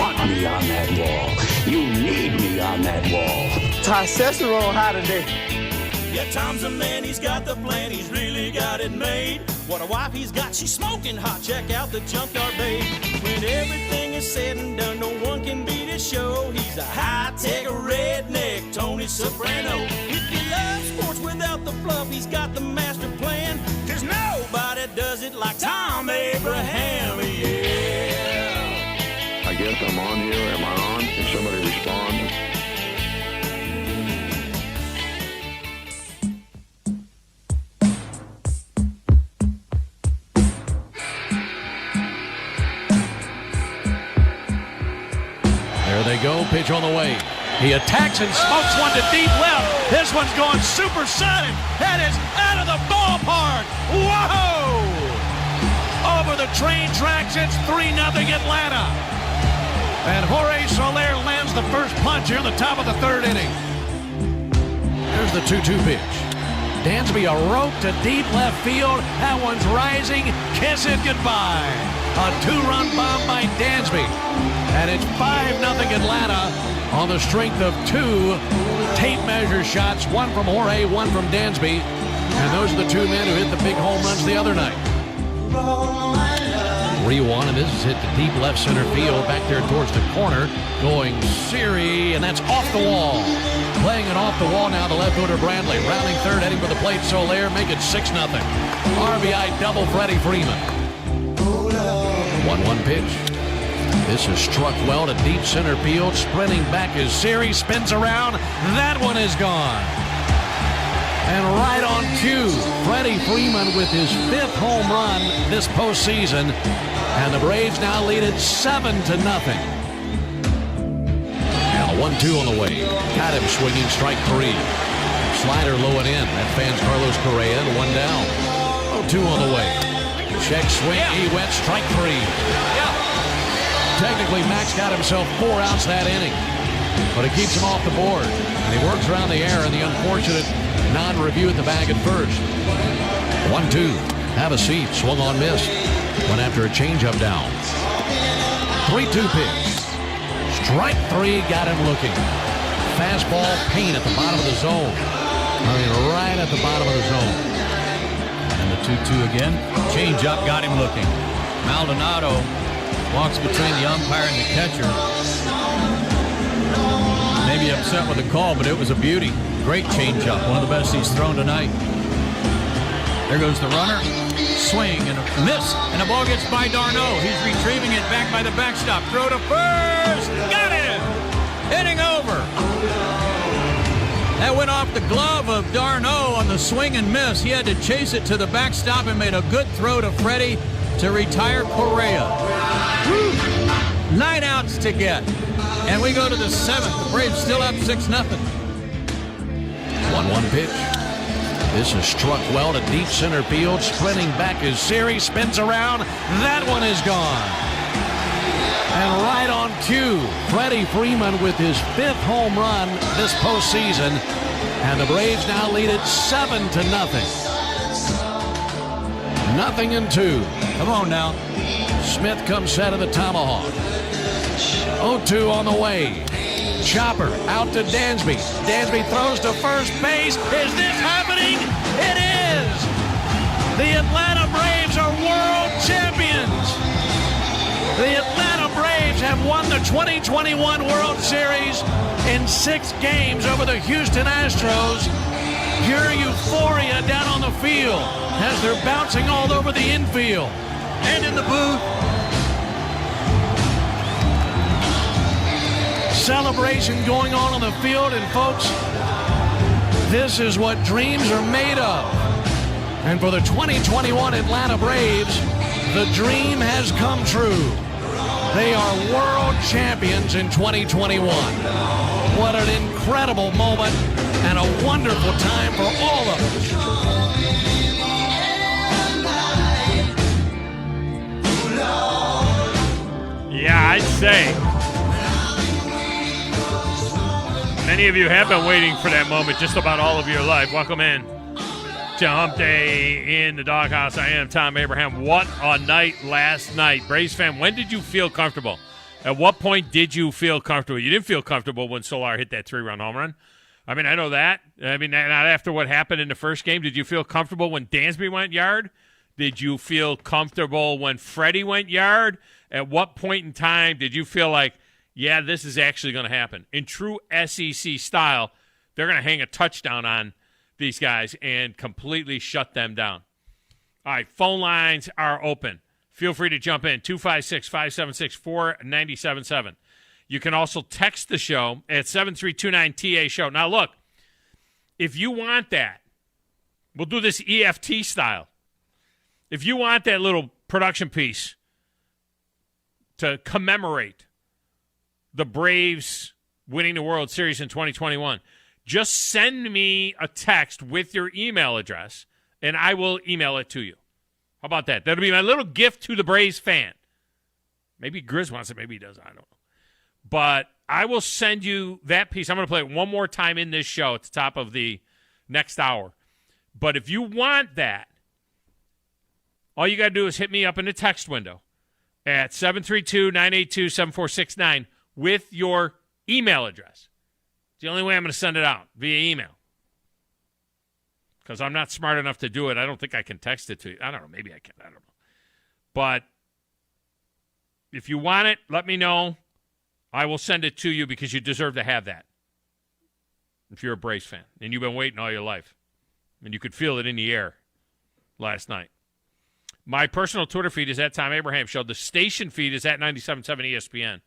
want me on that wall. You need me on that wall. Testosterone high today. Yeah, Tom's a man, he's got the plan, he's really got it made. What a wife he's got, she's smoking hot, check out the junkyard babe. When everything is said and done, no one can beat his show. He's a high-tech redneck, Tony Soprano. If you love sports without the fluff, he's got the master plan. Cause nobody does it like Thom Abraham, yeah. I guess I'm on here, am I on? Can somebody respond? There they go, pitch on the way. He attacks and smokes one to deep left. This one's going supersonic. That is out of the ballpark. Whoa! Over the train tracks, it's 3-0 Atlanta. And Jorge Soler lands the first punch here in the top of the third inning. There's the 2-2 pitch. Dansby a rope to deep left field. That one's rising. Kiss it goodbye. A 2-run bomb by Dansby. And it's 5-0 Atlanta on the strength of 2 tape measure shots. One from Jorge, one from Dansby. And those are the 2 men who hit the big home runs the other night. 3-1, and this is hit to deep left center field. Back there towards the corner. Going Caray, and that's off the wall. Playing it off the wall now, the left-hander Bradley. Rounding third, heading for the plate, Soler. Make it 6-0. RBI double Freddie Freeman. 1-1 pitch. This is struck well to deep center field. Sprinting back as Caray spins around. That one is gone. And right on cue, Freddie Freeman with his 5th home run this postseason. And the Braves now lead it 7-0. And a 1-2 on the way. Got him swinging, strike 3. Slider low and in. That fans Carlos Caray in, 1 down. 0-2 on the way. Check swing, he went, strike 3. Technically, Max got himself 4 outs that inning, but it keeps him off the board. And he works around the air in the unfortunate non-review at the bag at first. 1-2. Have a seat. Swung on, missed. Went after a changeup down. 3-2 pitch. Strike 3 got him looking. Fastball pain at the bottom of the zone. I mean, right at the bottom of the zone. And the 2-2 again. Changeup got him looking. Maldonado walks between the umpire and the catcher. Maybe upset with the call, but it was a beauty. Great changeup, one of the best he's thrown tonight. There goes the runner. Swing and a miss, and the ball gets by d'Arnaud. He's retrieving it back by the backstop. Throw to first. Got it! Inning over. That went off the glove of d'Arnaud on the swing and miss. He had to chase it to the backstop and made a good throw to Freddie to retire Correa. 9 outs to get. And we go to the 7th. The Braves still up 6-0. 1-1 pitch. This is struck well to deep center field. Sprinting back as Caray spins around. That one is gone. And right on cue, Freddie Freeman with his 5th home run this postseason. And the Braves now lead it 7-0. 0-2. Come on now. Smith comes set of the tomahawk. 0-2 on the way. Chopper out to Dansby. Dansby throws to first base. Is this happening? It is! The Atlanta Braves are world champions! The Atlanta Braves have won the 2021 World Series in 6 games over the Houston Astros. Pure euphoria down on the field as they're bouncing all over the infield and in the booth. Celebration going on the field, and folks, this is what dreams are made of. And for the 2021 Atlanta Braves, the dream has come true. They are world champions in 2021. What an incredible moment and a wonderful time for all of us. Yeah, I'd say many of you have been waiting for that moment just about all of your life. Welcome in to Hump Day in the Doghouse. I am Thom Abraham. What a night last night. Braves fan, when did you feel comfortable At what point did you feel comfortable? You didn't feel comfortable when Solar hit that 3-run home run. I mean, I know that. I mean, not after what happened in the first game. Did you feel comfortable when Dansby went yard? Did you feel comfortable when Freddie went yard? At what point in time did you feel like, yeah, this is actually going to happen? In true SEC style, they're going to hang a touchdown on these guys and completely shut them down. All right, phone lines are open. Feel free to jump in, 256-576-4977. You can also text the show at 7329-TA-SHOW. Now, look, if you want that, we'll do this EFT style. If you want that little production piece to commemorate the Braves winning the World Series in 2021, just send me a text with your email address, and I will email it to you. How about that? That'll be my little gift to the Braves fan. Maybe Grizz wants it, maybe he doesn't. I don't know. But I will send you that piece. I'm going to play it one more time in this show at the top of the next hour. But if you want that, all you got to do is hit me up in the text window at 732-982-7469 with your email address. It's the only way I'm going to send it out, via email. Because I'm not smart enough to do it. I don't think I can text it to you. I don't know. Maybe I can. I don't know. But if you want it, let me know. I will send it to you because you deserve to have that. If you're a Braves fan. And you've been waiting all your life. And you could feel it in the air last night. My personal Twitter feed is at Thom Abraham Show. The station feed is at 97.7 ESPN.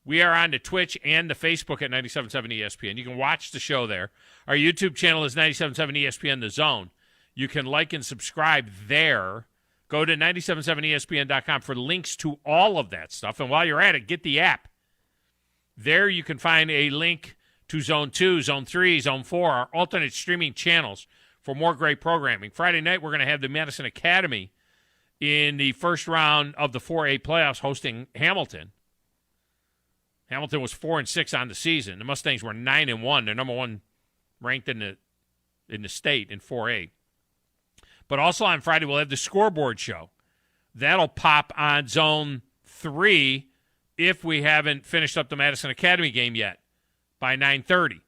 We are on the Twitch and the Facebook at 97.7 ESPN. You can watch the show there. Our YouTube channel is 97.7 ESPN The Zone. You can like and subscribe there. Go to 977ESPN.com for links to all of that stuff. And while you're at it, get the app. There you can find a link to Zone 2, Zone 3, Zone 4, our alternate streaming channels for more great programming. Friday night, we're going to have the Madison Academy in the first round of the 4A playoffs hosting Hamilton. Hamilton was 4-6 on the season. The Mustangs were 9-1. They're number one ranked in the state in 4A. But also on Friday, we'll have the scoreboard show. That'll pop on Zone 3 if we haven't finished up the Madison Academy game yet by 9:30.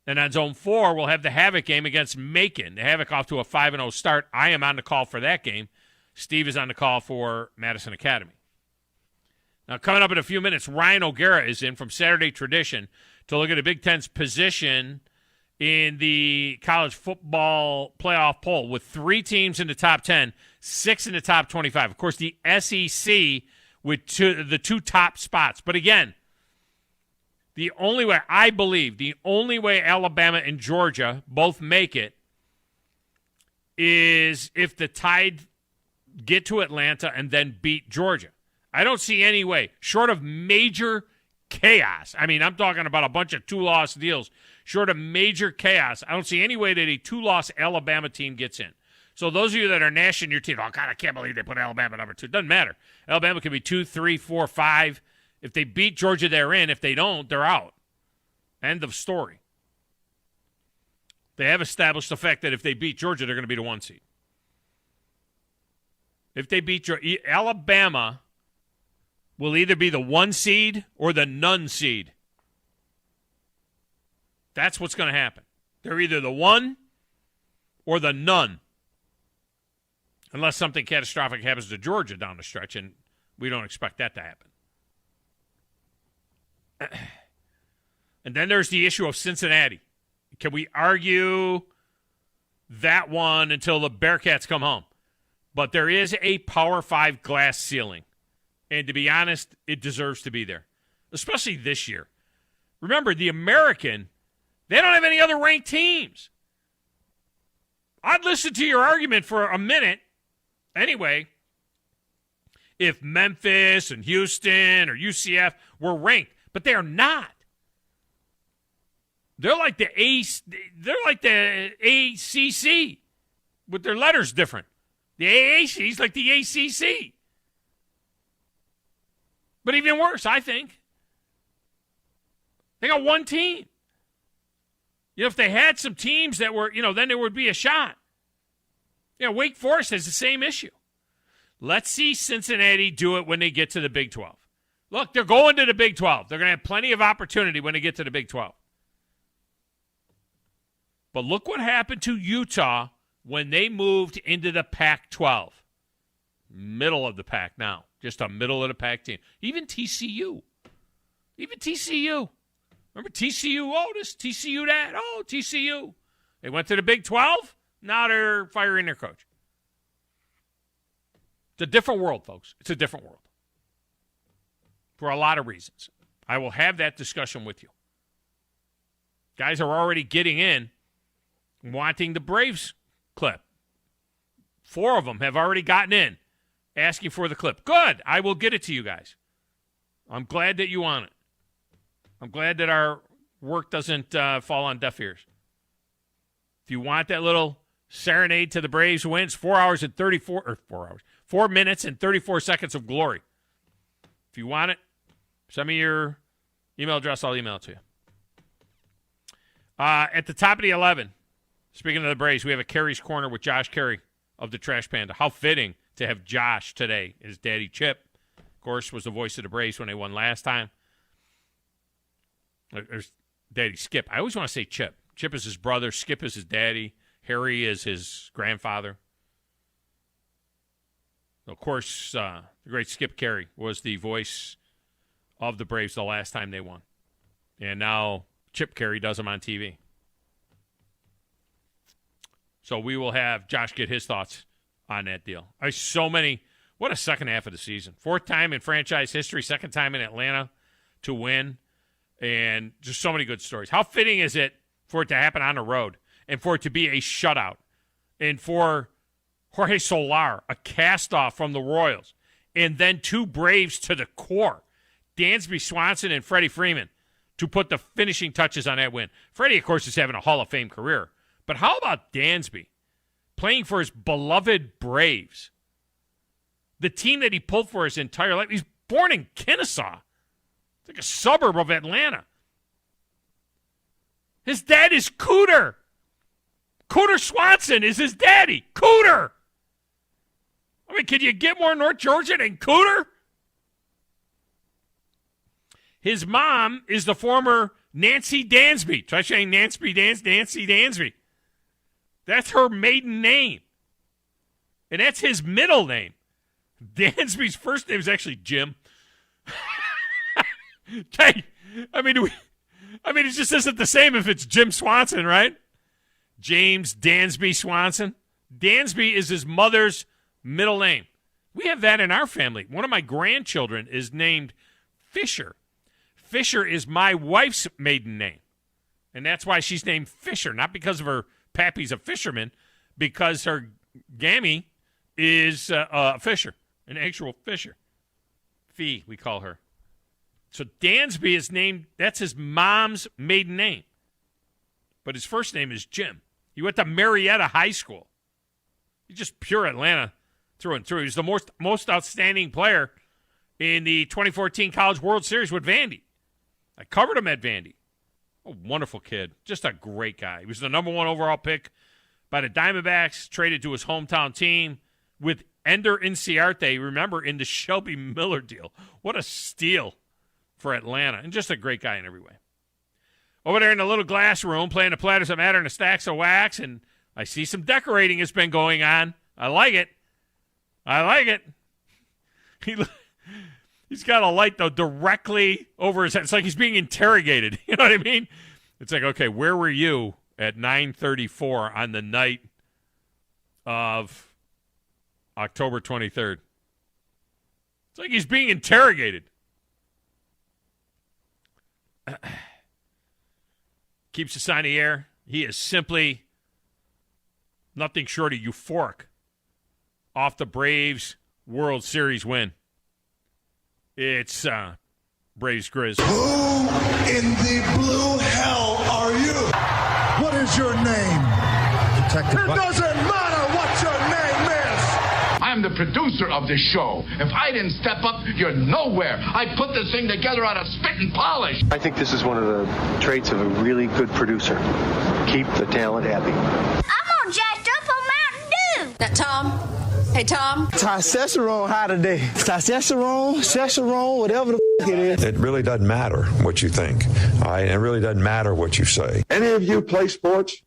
And on Zone 4, we'll have the Havoc game against Macon. The Havoc off to a 5-0 start. I am on the call for that game. Steve is on the call for Madison Academy. Now, coming up in a few minutes, Ryan O'Gara is in from Saturday Tradition to look at the Big Ten's position in the college football playoff poll with 3 teams in the top 10, 6 in the top 25. Of course, the SEC with the 2 top spots. But again, the only way Alabama and Georgia both make it is if the Tide get to Atlanta and then beat Georgia. I don't see any way, short of major chaos. I mean, I'm talking about a bunch of 2-loss deals. Short of major chaos, I don't see any way that a 2-loss Alabama team gets in. So those of you that are gnashing your teeth, oh, God, I can't believe they put Alabama number 2. Doesn't matter. Alabama can be 2, 3, 4, 5. If they beat Georgia, they're in. If they don't, they're out. End of story. They have established the fact that if they beat Georgia, they're going to be the 1 seed. If they beat Georgia, Alabama will either be the 1 seed or the none seed. That's what's going to happen. They're either the 1 or the none. Unless something catastrophic happens to Georgia down the stretch, and we don't expect that to happen. And then there's the issue of Cincinnati. Can we argue that one until the Bearcats come home? But there is a Power 5 glass ceiling. And to be honest, it deserves to be there, especially this year. Remember, the American, they don't have any other ranked teams. I'd listen to your argument for a minute anyway if Memphis and Houston or UCF were ranked, but they are not. They're like the ACC with their letters different. The AAC is like the ACC. But even worse, I think. They got 1 team. You know, if they had some teams that were, then there would be a shot. Wake Forest has the same issue. Let's see Cincinnati do it when they get to the Big 12. Look, they're going to the Big 12. They're going to have plenty of opportunity when they get to the Big 12. But look what happened to Utah when they moved into the Pac-12. Middle of the pack now. Just a middle of the pack team. Even TCU. Remember TCU? Oh, this TCU that. Oh, TCU. They went to the Big 12. Now they're firing their coach. It's a different world, folks. It's a different world. For a lot of reasons. I will have that discussion with you. Guys are already getting in, wanting the Braves clip. 4 of them have already gotten in, asking for the clip. Good. I will get it to you guys. I'm glad that you want it. I'm glad that our work doesn't fall on deaf ears. If you want that little serenade to the Braves wins, 4 minutes and 34 seconds of glory. If you want it, send me your email address. I'll email it to you. At the top of the 11, speaking of the Braves, we have a Caray's Corner with Josh Caray of the Trash Panda. How fitting to have Josh today. His daddy Chip, of course, was the voice of the Braves when they won last time. There's Daddy Skip. I always want to say Chip. Chip is his brother. Skip is his daddy. Harry is his grandfather. Of course, the great Skip Caray was the voice of the Braves the last time they won. And now Chip Caray does them on TV. So we will have Josh get his thoughts on that deal. What a second half of the season. 4th time in franchise history, 2nd time in Atlanta to win. And just so many good stories. How fitting is it for it to happen on the road and for it to be a shutout and for Jorge Soler, a cast-off from the Royals, and then 2 Braves to the core, Dansby Swanson and Freddie Freeman, to put the finishing touches on that win. Freddie, of course, is having a Hall of Fame career. But how about Dansby playing for his beloved Braves? The team that he pulled for his entire life. He's born in Kennesaw. It's like a suburb of Atlanta. His dad is Cooter. Cooter Swanson is his daddy. Cooter. I mean, can you get more North Georgia than Cooter? His mom is the former Nancy Dansby. Try saying Nancy Dansby. That's her maiden name. And that's his middle name. Dansby's first name is actually Jim. Hey, it just isn't the same if it's Jim Swanson, right? James Dansby Swanson. Dansby is his mother's middle name. We have that in our family. One of my grandchildren is named Fisher. Fisher is my wife's maiden name. And that's why she's named Fisher, not because of her pappy's a fisherman, because her gammy is a fisher, an actual fisher. Fee, we call her. So Dansby is named, that's his mom's maiden name. But his first name is Jim. He went to Marietta High School. He's just pure Atlanta through and through. He's the most outstanding player in the 2014 College World Series with Vandy. I covered him at Vandy. A wonderful kid. Just a great guy. He was the number 1 overall pick by the Diamondbacks, traded to his hometown team with Ender Inciarte, remember, in the Shelby Miller deal. What a steal for Atlanta. And just a great guy in every way. Over there in the little glass room, playing the Platters That Matter and the Stacks of Wax, and I see some decorating has been going on. I like it. He's got a light, though, directly over his head. It's like he's being interrogated. You know what I mean? It's like, okay, where were you at 9:34 on the night of October 23rd? It's like he's being interrogated. Keeps us on the air. He is simply nothing short of euphoric off the Braves World Series win. It's Braves Grizz. Who in the blue hell are you? What is your name? Detective. It doesn't matter what your name is. I'm the producer of this show. If I didn't step up, you're nowhere. I put this thing together out of spit and polish. I think this is one of the traits of a really good producer. Keep the talent happy. I'm all jacked up on Mountain Dew. Now, Tom, Hey, Tom. Testosterone high today. Testosterone, whatever the it is. It really doesn't matter what you think. All right? It really doesn't matter what you say. Any of you play sports?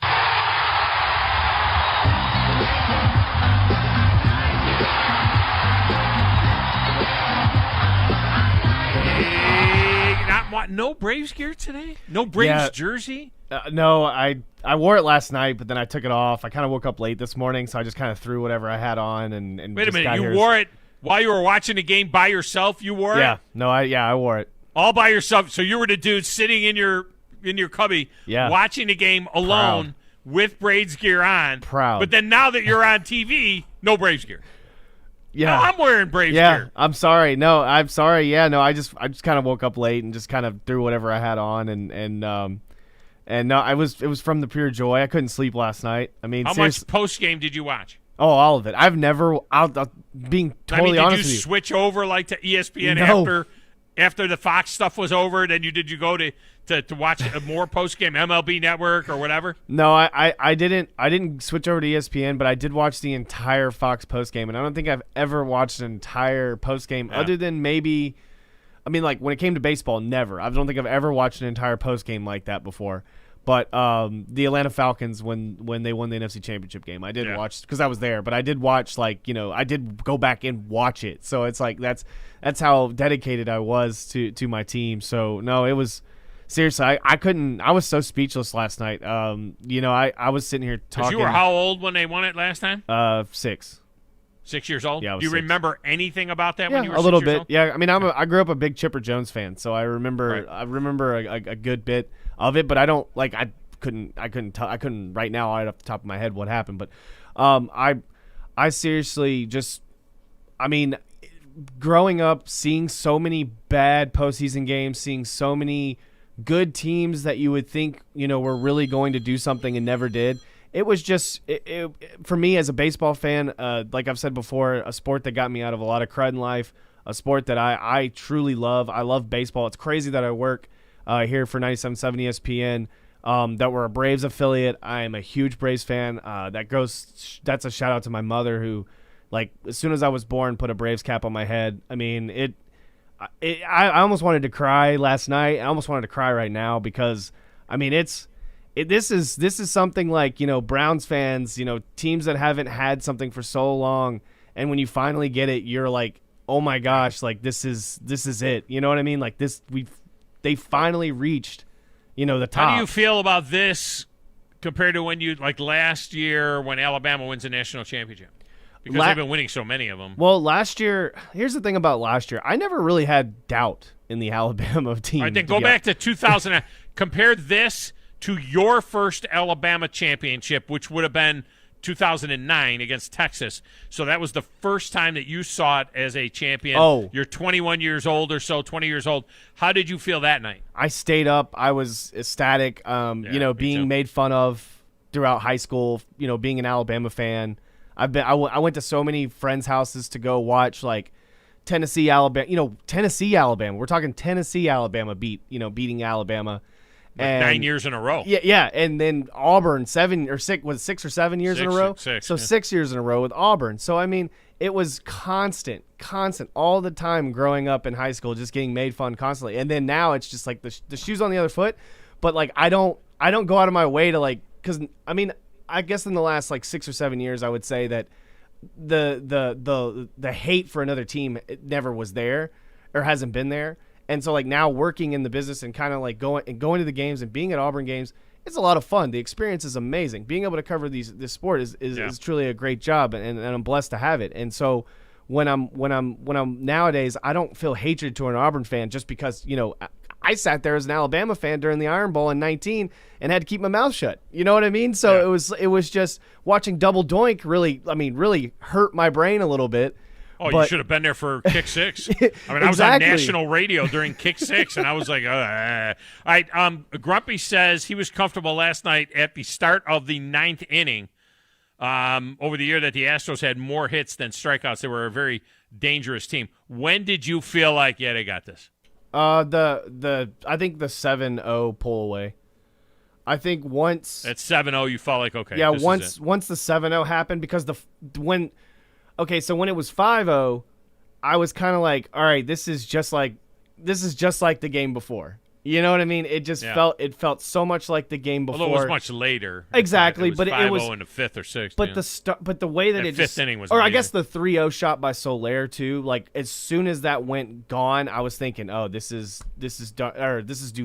No Braves gear today? No Braves jersey? No, I wore it last night, but then I took it off. I kind of woke up late this morning, so I just kind of threw whatever I had on. And Wait a minute, you wore it while you were watching the game by yourself? You wore it? Yeah, no, I wore it. All by yourself. So you were the dude sitting in your cubby watching the game alone with Braves gear on. Proud. But then now that you're on TV, no Braves gear. Yeah, no, I'm wearing Braves gear. I'm sorry. No, I'm sorry. Yeah, no, I just kind of woke up late and just kind of threw whatever I had on, and no, it was from the pure joy. I couldn't sleep last night. I mean, how much post game did you watch? Oh, all of it. I've never. Being totally honest with you. Did you switch over like to ESPN after the Fox stuff was over? Then did you go to watch more post game MLB Network or whatever? No, I didn't switch over to ESPN, but I did watch the entire Fox post game, and I don't think I've ever watched an entire post game other than maybe. I mean, like when it came to baseball, never. I don't think I've ever watched an entire post game like that before. But the Atlanta Falcons, when they won the NFC Championship game, I did watch because I was there. But I did watch, I did go back and watch it. So it's like that's how dedicated I was to my team. So no, it was seriously. I couldn't. I was so speechless last night. I was sitting here talking. You were how old when they won it last time? 6. 6 years old? Yeah, do you remember anything about that when you were a little 6 years bit. old? Yeah, I mean, I grew up a big Chipper Jones fan, so I remember a good bit of it, but I don't I couldn't right now right off the top of my head what happened, but I seriously just, I mean, growing up seeing so many bad postseason games, seeing so many good teams that you would think were really going to do something and never did. It was just, for me as a baseball fan, like I've said before, a sport that got me out of a lot of crud in life, a sport that I truly love. I love baseball. It's crazy that I work here for 97.7 ESPN, that we're a Braves affiliate. I am a huge Braves fan. That's a shout out to my mother who, as soon as I was born, put a Braves cap on my head. I mean, I almost wanted to cry last night. I almost wanted to cry right now because, I mean, this is something like, Browns fans, teams that haven't had something for so long, and when you finally get it, you're like, oh my gosh, this is it. You know what I mean? They finally reached, the top. How do you feel about this compared to when last year when Alabama wins a national championship? Because they've been winning so many of them. Well, last year, here's the thing about last year. I never really had doubt in the Alabama team. All right, then go back to 2000. Compare this to your first Alabama championship, which would have been 2009 against Texas. So that was the first time that you saw it as a champion. Oh. You're 21 years old or so, 20 years old. How did you feel that night? I stayed up. I was ecstatic, being made fun of throughout high school, being an Alabama fan. I went to so many friends' houses to go watch, Tennessee, Alabama. Tennessee, Alabama. We're talking Tennessee, Alabama beating Alabama. And 9 years in a row. Yeah, and then Auburn 7 or 6 was 6 or 7 years in a row. 6 years in a row with Auburn. So I mean, it was constant all the time growing up in high school, just getting made fun constantly. And then now it's just the shoes on the other foot. But I don't go out of my way to because I mean, I guess in the last 6 or 7 years, I would say that the hate for another team never was there or hasn't been there. And so now working in the business and kind of going to the games and being at Auburn games, it's a lot of fun. The experience is amazing. Being able to cover this sport is truly a great job, and I'm blessed to have it. And so when I'm nowadays, I don't feel hatred to an Auburn fan just because I sat there as an Alabama fan during the Iron Bowl in 19 and had to keep my mouth shut. You know what I mean? So it was just watching Double Doink really hurt my brain a little bit. Oh, you should have been there for Kick Six. I mean, I was on national radio during Kick Six, and I was like, all right. Grumpy says he was comfortable last night at the start of the 9th inning. Over the year that the Astros had more hits than strikeouts, they were a very dangerous team. When did you feel like, they got this? I think the 7-0 pull away. I think once at 7-0, you felt like, okay. Yeah, once the 7-0 happened, because okay, so when it was 5-0, I was kind of like, all right, this is just like the game before. You know what I mean? It just felt so much like the game before. Although it was much later. Exactly, but it was in the fifth or sixth. But the way that it fifth inning was, or amazing. I guess the 3-0 shot by Soler too. Like as soon as that went gone, I was thinking, oh, this is Duval.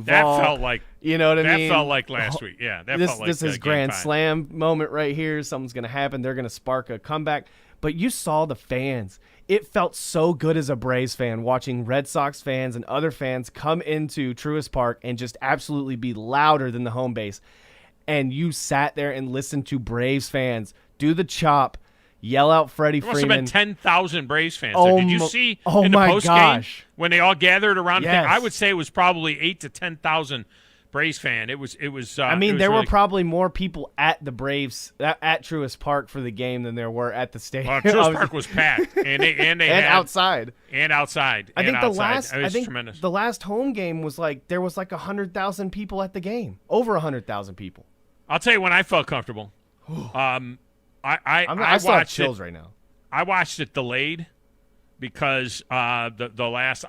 That felt like, you know what I mean? That felt like last week. Yeah, that felt like this is grand 5. slam moment right here. Something's gonna happen. They're gonna spark a comeback. But you saw the fans. It felt so good as a Braves fan watching Red Sox fans and other fans come into Truist Park and just absolutely be louder than the home base. And you sat there and listened to Braves fans do the chop, yell out Freddie Freeman. There must have been 10,000 Braves fans. Oh, Did you see oh in the my post gosh. game when they all gathered around? Yes. I would say it was probably 8,000 to 10,000 Braves fan. It was. I mean, there were probably more people at the Braves at Truist Park for the game than there were at the stadium. Truist Park was packed, and they and had, outside. And outside. I think Tremendous. the last home game was like there was like 100,000 people at the game, over 100,000 people. I'll tell you when I felt comfortable. I still have watched chills it right now. I watched it delayed because I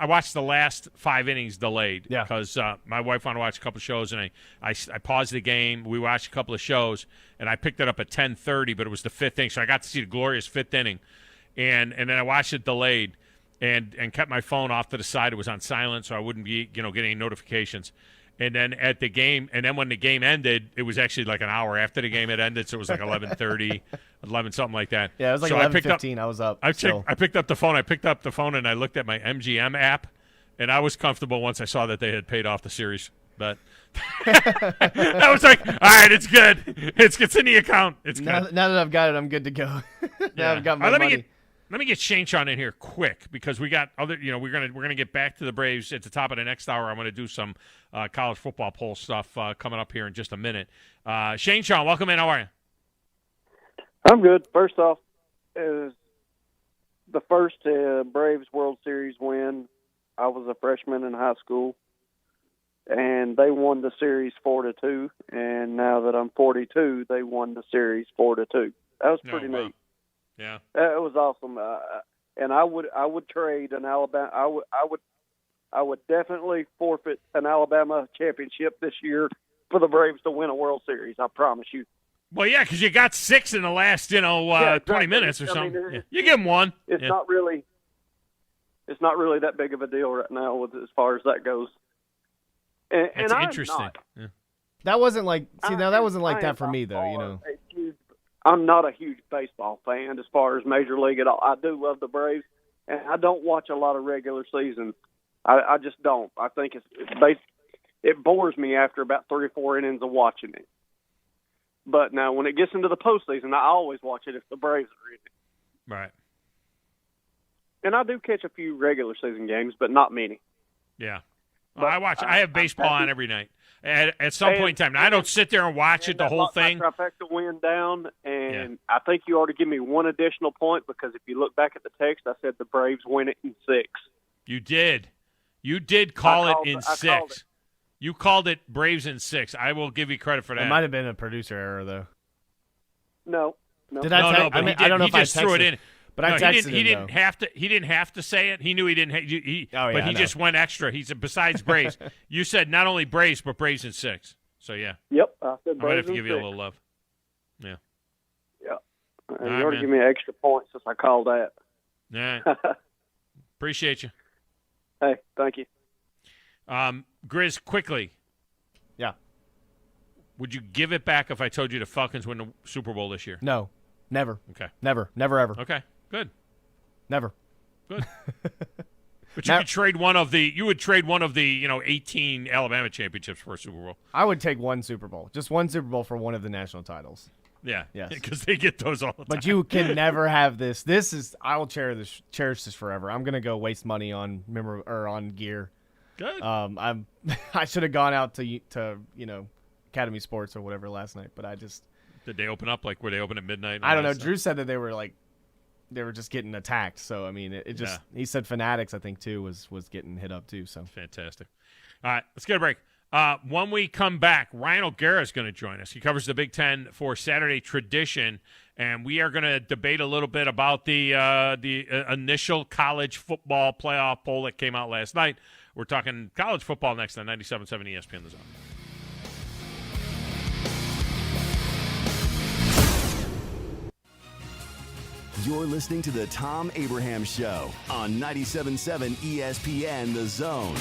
watched the last 5 innings delayed because my wife wanted to watch a couple of shows, and I paused the game. We watched a couple of shows, and I picked it up at 10:30, but it was the 5th inning, so I got to see the glorious 5th inning, and then I watched it delayed and kept my phone off to the side. It was on silent, so I wouldn't be get any notifications. And then at the game, and then when the game ended, it was actually like an hour after the game had ended, so it was like 11:30, 11 something like that. Yeah, it was like 11:15. I was up. I picked up the phone. I picked up the phone and I looked at my MGM app, and I was comfortable once I saw that they had paid off the series. But I was like, all right, it's good. It's in the account. It's good. Now that I've got it, I'm good to go. Now I've got my money. Let me get Shane Sean in here quick because we got other. We're gonna get back to the Braves at the top of the next hour. I'm gonna do some college football poll stuff coming up here in just a minute. Shane Sean, welcome in. How are you? I'm good. First off, is the first Braves World Series win. I was a freshman in high school, and they won the series 4-2. And now that I'm 42, they won the series 4-2. That was pretty neat. Yeah, it was awesome. And I would trade an Alabama. I would definitely forfeit an Alabama championship this year for the Braves to win a World Series. I promise you. Well, yeah, because you got 6 in the last 20 minutes or something. You give them one. It's not really that big of a deal right now as far as that goes. And it's I'm interesting. Not, that wasn't like that wasn't like that for me though. I'm not a huge baseball fan as far as Major League at all. I do love the Braves, and I don't watch a lot of regular season. I just don't. I think it bores me after about 3 or 4 innings of watching it. But now when it gets into the postseason, I always watch it if the Braves are in it. Right. And I do catch a few regular season games, but not many. Yeah. Well, I have baseball on every night. At some point in time. Now, I don't sit there and watch it the whole thing. My trifecta win down, and I think you ought to give me one additional point because if you look back at the text, I said the Braves win it in 6. You did. You did call it in 6. You called it Braves in 6. I will give you credit for that. It might have been a producer error, though. No. Did I? No, but I don't know he if I just threw it in. But I texted him. He didn't have to say it. He knew he didn't. But he just went extra. He said besides Braves. You said not only Braves but Braves in 6. So yeah. Yep. I said I might have Braves to in give 6. you a little love. Yeah. Yep. You ought to give me an extra point since I called that. All right. Appreciate you. Hey, thank you. Grizz, quickly. Yeah. Would you give it back if I told you the Falcons win the Super Bowl this year? No. Never. Okay. Never ever. Okay. Good. Never. Good. But you could trade one of the 18 Alabama championships for a Super Bowl. I would take one Super Bowl. Just one Super Bowl for one of the national titles. Yeah. Yes. Because they get those all the time. But you can never have this. I will cherish this forever. I'm going to go waste money on on gear. Good. I should have gone out to Academy Sports or whatever last night, but I just Did they open up? Were they open at midnight? I don't know. Drew said that they were just getting attacked. So I mean, he said Fanatics, I think too, was getting hit up too. So fantastic. All right, let's get a break. When we come back, Ryan O'Gara is going to join us. He covers the Big Ten for Saturday Tradition, and we are going to debate a little bit about the initial college football playoff poll that came out last night. We're talking college football next on 97.7 ESPN The Zone. You're listening to the Thom Abraham Show on 97.7 ESPN The Zone.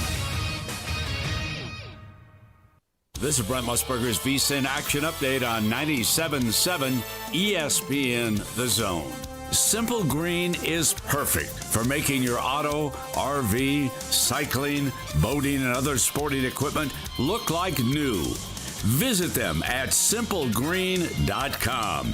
This is Brent Musburger's VSiN Action Update on 97.7 ESPN The Zone. Simple Green is perfect for making your auto, RV, cycling, boating, and other sporting equipment look like new. Visit them at simplegreen.com.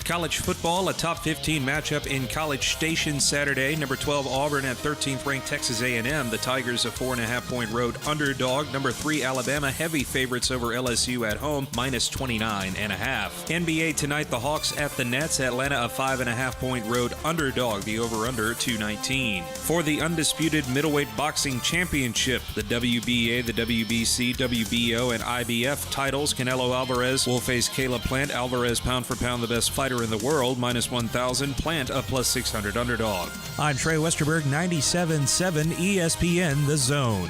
College football, a top 15 matchup in College Station Saturday. Number 12 Auburn at 13th ranked Texas A&M. The Tigers a 4.5-point road underdog. Number 3 Alabama heavy favorites over LSU at home, minus 29.5. NBA tonight, the Hawks at the Nets. Atlanta a 5.5-point road underdog. The over-under 219. For the undisputed middleweight boxing championship, the WBA, the WBC, WBO, and IBF titles, Canelo Alvarez will face Caleb Plant. Alvarez pound for pound the best fighter in the world, minus 1,000. Plant a plus 600 underdog. I'm Trey Westerberg, 97.7 ESPN The Zone.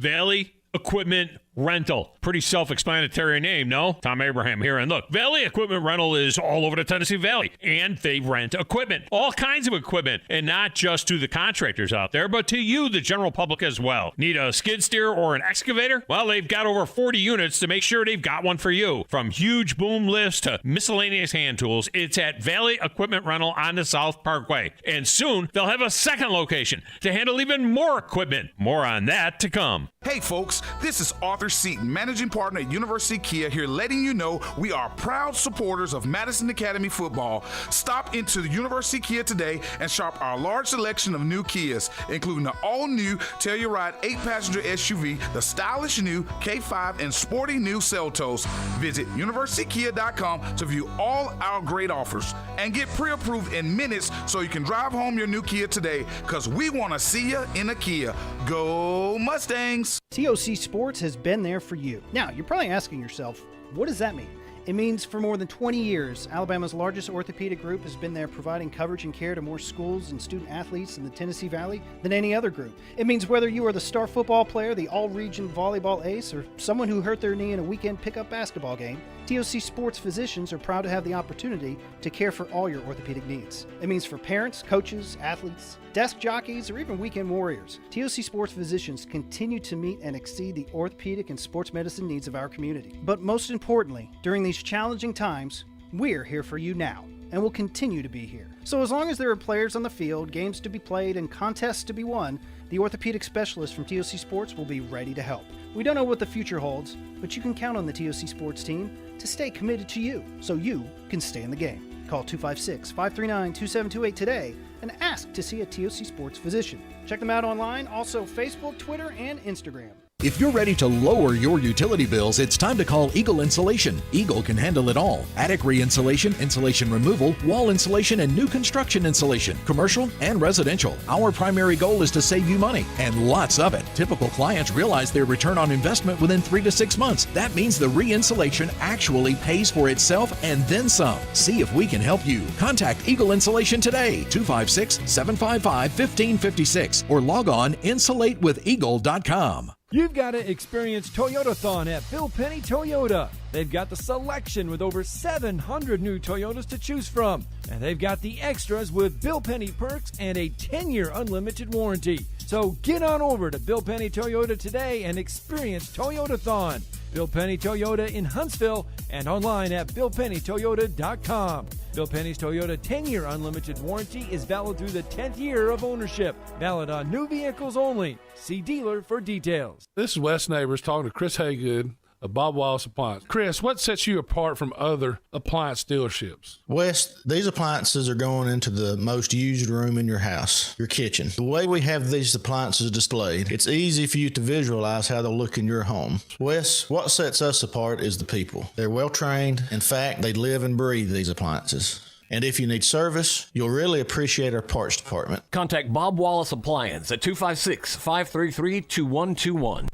Valley Equipment Rental. Pretty self-explanatory name, no? Thom Abraham here. And look, Valley Equipment Rental is all over the Tennessee Valley, and they rent equipment, all kinds of equipment, and not just to the contractors out there, but to you, the general public, as well. Need a skid steer or an excavator? Well, they've got over 40 units to make sure they've got one for you. From huge boom lifts to miscellaneous hand tools, it's at Valley Equipment Rental on the South Parkway. And soon, they'll have a second location to handle even more equipment. More on that to come. Hey folks, this is Arthur Seaton, managing partner at University Kia, here letting you know we are proud supporters of Madison Academy football. Stop into the University Kia today and shop our large selection of new Kias, including the all-new Telluride 8-passenger SUV, the stylish new K5, and sporty new Seltos. Visit universitykia.com to view all our great offers and get pre-approved in minutes so you can drive home your new Kia today, because we want to see you in a Kia. Go Mustangs! TOC Sports has been there for you. Now, you're probably asking yourself, what does that mean? It means for more than 20 years, Alabama's largest orthopedic group has been there providing coverage and care to more schools and student athletes in the Tennessee Valley than any other group. It means whether you are the star football player, the all-region volleyball ace, or someone who hurt their knee in a weekend pickup basketball game, TOC Sports physicians are proud to have the opportunity to care for all your orthopedic needs. It means for parents, coaches, athletes, desk jockeys, or even weekend warriors, TOC Sports physicians continue to meet and exceed the orthopedic and sports medicine needs of our community. But most importantly, during these challenging times, we're here for you now, and will continue to be here. So as long as there are players on the field, games to be played, and contests to be won, the orthopedic specialists from TOC Sports will be ready to help. We don't know what the future holds, but you can count on the TOC Sports team to stay committed to you, so you can stay in the game. Call 256-539-2728 today and ask to see a TOC Sports physician. Check them out online, also Facebook, Twitter, and Instagram. If you're ready to lower your utility bills, it's time to call Eagle Insulation. Eagle can handle it all. Attic re-insulation, insulation removal, wall insulation, and new construction insulation, commercial and residential. Our primary goal is to save you money, and lots of it. Typical clients realize their return on investment within 3 to 6 months. That means the re-insulation actually pays for itself and then some. See if we can help you. Contact Eagle Insulation today, 256-755-1556, or log on insulatewitheagle.com. You've got to experience Toyotathon at Bill Penny Toyota. They've got the selection with over 700 new Toyotas to choose from. And they've got the extras with Bill Penny perks and a 10-year unlimited warranty. So get on over to Bill Penny Toyota today and experience Toyotathon. Bill Penny Toyota in Huntsville and online at BillPennyToyota.com. Bill Penny's Toyota 10-year unlimited warranty is valid through the 10th year of ownership. Valid on new vehicles only. See dealer for details. This is Wes Neighbors talking to Chris Haygood of Bob Wallace Appliance. Chris, what sets you apart from other appliance dealerships? Wes, these appliances are going into the most used room in your house, your kitchen. The way we have these appliances displayed, it's easy for you to visualize how they'll look in your home. Wes, what sets us apart is the people. They're well trained. In fact, they live and breathe these appliances. And if you need service, you'll really appreciate our parts department. Contact Bob Wallace Appliance at 256-533-2121.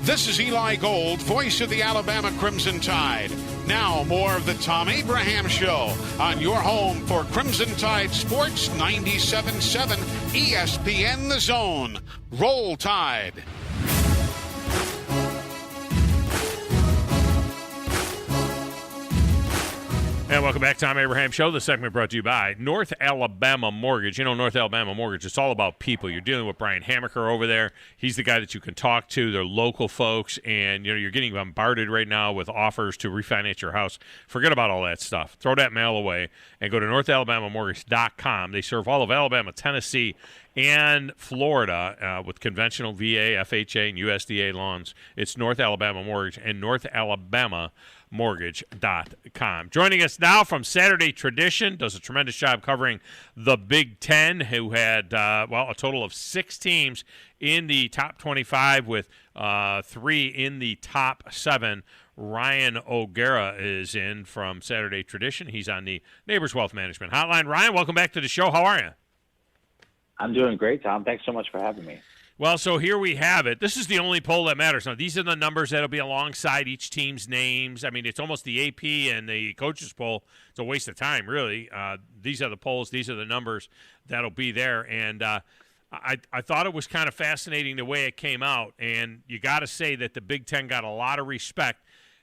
This is Eli Gold, voice of the Alabama Crimson Tide. Now, more of the Thom Abraham Show on your home for Crimson Tide Sports 97.7 ESPN The Zone. Roll Tide. And welcome back to Thom Abraham Show. The segment brought to you by North Alabama Mortgage. You know, North Alabama Mortgage, it's all about people. You're dealing with Brian Hamaker over there. He's the guy that you can talk to. They're local folks, and you know you're getting bombarded right now with offers to refinance your house. Forget about all that stuff. Throw that mail away and go to NorthAlabamaMortgage.com. They serve all of Alabama, Tennessee, and Florida with conventional VA, FHA, and USDA loans. It's North Alabama Mortgage and NorthAlabamaMortgage.com. Joining us now from Saturday Tradition, does a tremendous job covering the Big Ten, who had, a total of 6 teams in the top 25 with 3 in the top 7. Ryan O'Gara is in from Saturday Tradition. He's on the Neighbors Wealth Management Hotline. Ryan, welcome back to the show. How are you? I'm doing great, Tom. Thanks so much for having me. Well, so here we have it. This is the only poll that matters. Now, these are the numbers that'll be alongside each team's names. I mean, it's almost the AP and the coaches poll. It's a waste of time, really. These are the polls. These are the numbers that'll be there. And I thought it was kind of fascinating the way it came out. And you got to say that the Big Ten got a lot of respect.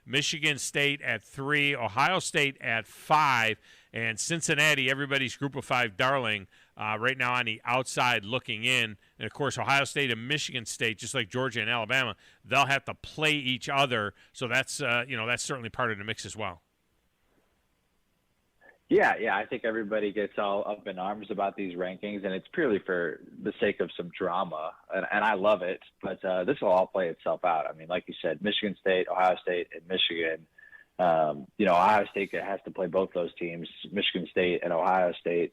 Michigan State at 3, Ohio State at 5, and Cincinnati, everybody's group of 5 darling, right now on the outside looking in. And, of course, Ohio State and Michigan State, just like Georgia and Alabama, they'll have to play each other. So that's, that's certainly part of the mix as well. Yeah, I think everybody gets all up in arms about these rankings, and it's purely for the sake of some drama, and I love it. But this will all play itself out. I mean, like you said, Michigan State, Ohio State, and Michigan. Ohio State has to play both those teams. Michigan State and Ohio State,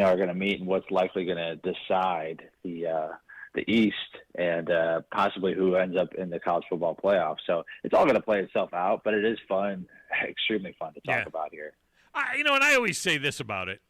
are going to meet in what's likely going to decide the East and possibly who ends up in the college football playoff. So it's all going to play itself out, but it is fun, extremely fun to talk about here. And I always say this about it.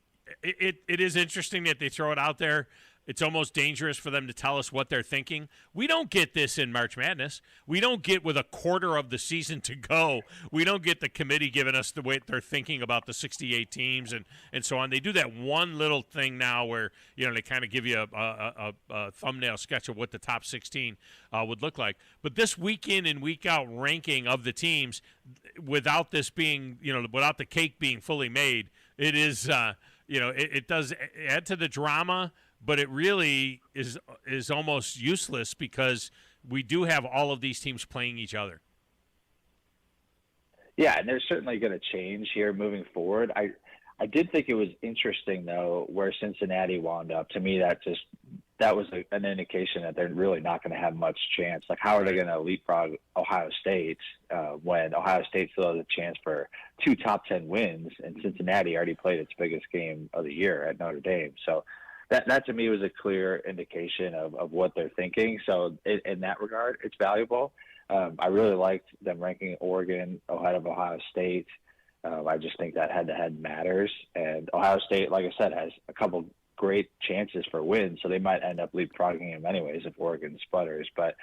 It is interesting that they throw it out there. It's almost dangerous for them to tell us what they're thinking. We don't get this in March Madness. We don't get with a quarter of the season to go. We don't get the committee giving us the way they're thinking about the 68 teams and so on. They do that one little thing now where, they kind of give you a thumbnail sketch of what the top 16 would look like. But this week in and week out ranking of the teams, without this being, without the cake being fully made, it is, it does add to the drama. But it really is almost useless because we do have all of these teams playing each other. Yeah, and they're certainly going to change here moving forward. I did think it was interesting, though, where Cincinnati wound up. To me, that was an indication that they're really not going to have much chance. Like, how are they going to leapfrog Ohio State when Ohio State still has a chance for 2 top 10 wins, and Cincinnati already played its biggest game of the year at Notre Dame? So that to me was a clear indication of what they're thinking. So in that regard, it's valuable. I really liked them ranking Oregon ahead of Ohio State. I just think that head-to-head matters. And Ohio State, like I said, has a couple great chances for wins, so they might end up leapfrogging them anyways if Oregon sputters. But,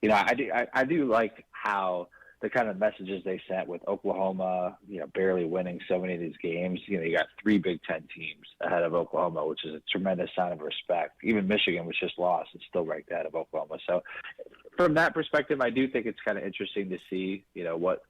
I do like how the kind of messages they sent with Oklahoma, barely winning so many of these games. You got 3 Big Ten teams ahead of Oklahoma, which is a tremendous sign of respect. Even Michigan, which just lost, is still ranked ahead of Oklahoma. So from that perspective, I do think it's kind of interesting to see, what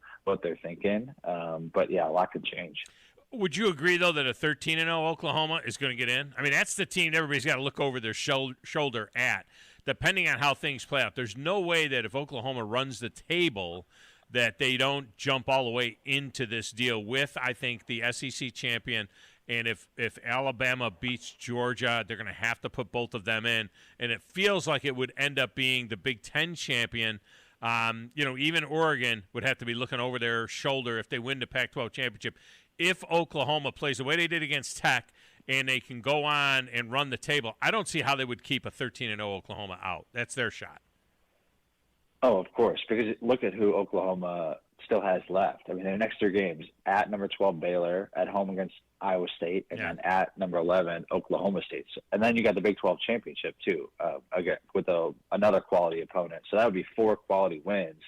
they're thinking. But yeah, a lot could change. Would you agree, though, that a 13-0 Oklahoma is going to get in? I mean, that's the team everybody's got to look over their shoulder at, depending on how things play out. There's no way that if Oklahoma runs the table that they don't jump all the way into this deal with, I think, the SEC champion. And if Alabama beats Georgia, they're going to have to put both of them in. And it feels like it would end up being the Big Ten champion. Even Oregon would have to be looking over their shoulder if they win the Pac-12 championship. If Oklahoma plays the way they did against Tech and they can go on and run the table, I don't see how they would keep a 13-0 Oklahoma out. That's their shot. Oh, of course, because look at who Oklahoma still has left. I mean, their next 3 games: at number 12 Baylor, at home against Iowa State, and then at number 11 Oklahoma State. And then you got the Big 12 championship too, again with another quality opponent. So that would be 4 quality wins.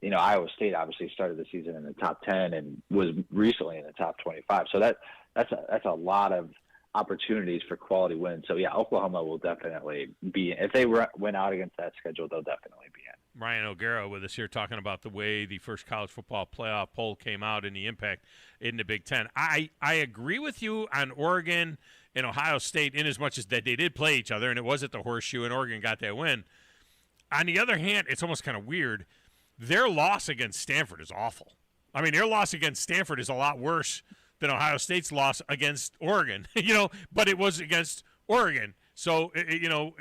You know, Iowa State obviously started the season in the top 10 and was recently in the top 25. So that's a lot of opportunities for quality wins. So yeah, Oklahoma will definitely be, if they went out against that schedule, they'll definitely be in. Ryan O'Gara with us here talking about the way the first college football playoff poll came out and the impact in the Big Ten. I agree with you on Oregon and Ohio State in as much as that they did play each other, and it was at the Horseshoe, and Oregon got that win. On the other hand, it's almost kind of weird. Their loss against Stanford is awful. I mean, their loss against Stanford is a lot worse than Ohio State's loss against Oregon, but it was against Oregon. So, it'll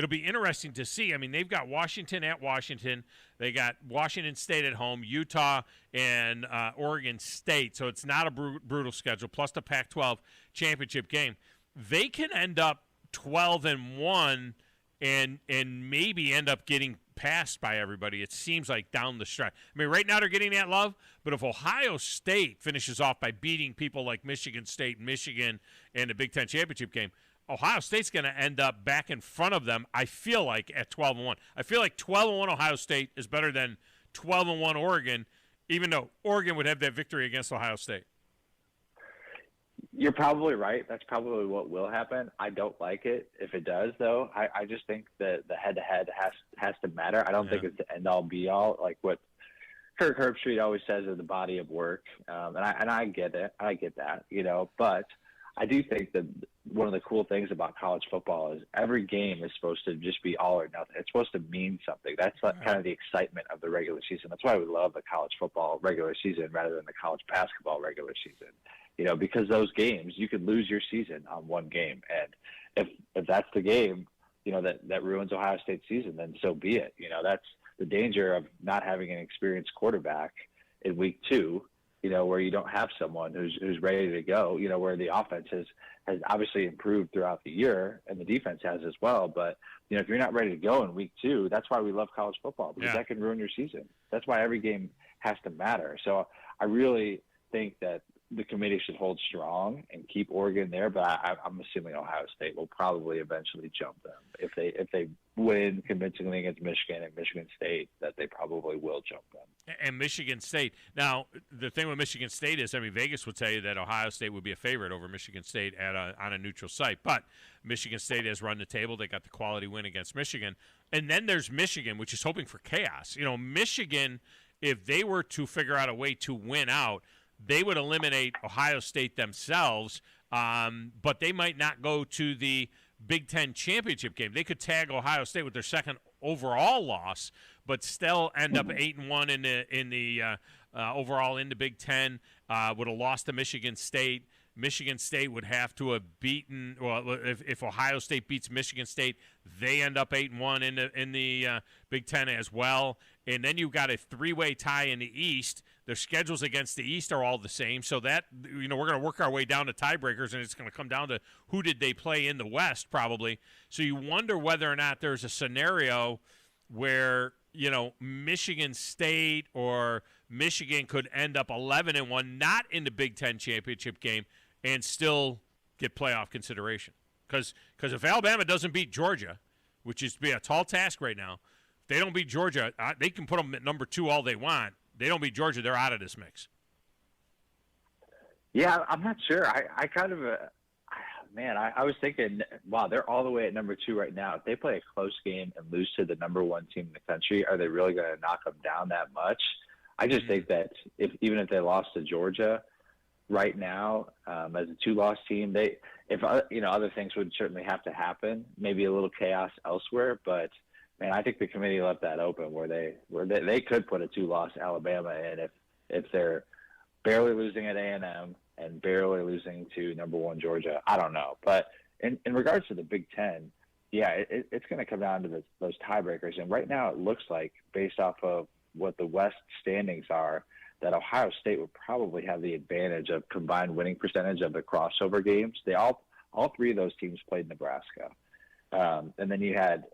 be interesting to see. I mean, they've got Washington at Washington. They got Washington State at home, Utah, and Oregon State. So it's not a brutal schedule, plus the Pac-12 championship game. They can end up 12-1 and maybe end up getting passed by everybody, it seems like, down the stretch. I mean, right now they're getting that love, but if Ohio State finishes off by beating people like Michigan State, Michigan, and the Big Ten championship game, Ohio State's going to end up back in front of them, I feel like, at 12-1. I feel like 12-1 Ohio State is better than 12-1 Oregon, even though Oregon would have that victory against Ohio State. You're probably right. That's probably what will happen. I don't like it if it does, though. I just think that the head-to-head has to matter. I don't think it's the end-all, be-all, like what Kirk Herbstreit always says is the body of work. And I get it. I get that, but I do think that one of the cool things about college football is every game is supposed to just be all or nothing. It's supposed to mean something. That's kind of the excitement of the regular season. That's why we love the college football regular season rather than the college basketball regular season. Because those games, you could lose your season on one game. And if that's the game, that ruins Ohio State's season, then so be it. That's the danger of not having an experienced quarterback in week 2, where you don't have someone who's ready to go, where the offense has obviously improved throughout the year and the defense has as well. But, if you're not ready to go in week 2, that's why we love college football, because that can ruin your season. That's why every game has to matter. So I really think that the committee should hold strong and keep Oregon there, but I'm assuming Ohio State will probably eventually jump them if they win convincingly against Michigan and Michigan State. That they probably will jump them. And Michigan State. Now, the thing with Michigan State is, Vegas would tell you that Ohio State would be a favorite over Michigan State on a neutral site, but Michigan State has run the table. They got the quality win against Michigan, and then there's Michigan, which is hoping for chaos. Michigan, if they were to figure out a way to win out, they would eliminate Ohio State themselves, but they might not go to the Big Ten championship game. They could tag Ohio State with their second overall loss, but still end up 8-1 in the overall in the Big Ten. Would have lost to Michigan State. Michigan State would have to have beaten. Well, if Ohio State beats Michigan State, they end up 8-1 in the Big Ten as well. And then you've got a 3-way tie in the East. Their schedules against the East are all the same, so that we're going to work our way down to tiebreakers, and it's going to come down to who did they play in the West, probably. So you wonder whether or not there's a scenario where Michigan State or Michigan could end up 11-1, not in the Big Ten championship game, and still get playoff consideration. Because if Alabama doesn't beat Georgia, which is to be a tall task right now, if they don't beat Georgia, they can put them at number 2 all they want. They don't beat Georgia, they're out of this mix. Yeah, I'm not sure. I kind of, I was thinking, wow, they're all the way at number 2 right now. If they play a close game and lose to the number 1 team in the country, are they really going to knock them down that much? I just think that even if they lost to Georgia right now as a 2-loss team, other things would certainly have to happen, maybe a little chaos elsewhere, but man, I think the committee left that open where they could put a 2-loss Alabama in if they're barely losing at A&M and barely losing to number 1 Georgia. I don't know, but in regards to the Big Ten, yeah, it's going to come down to those tiebreakers. And right now, it looks like, based off of what the West standings are, that Ohio State would probably have the advantage of combined winning percentage of the crossover games. They all 3 of those teams played Nebraska, and then you had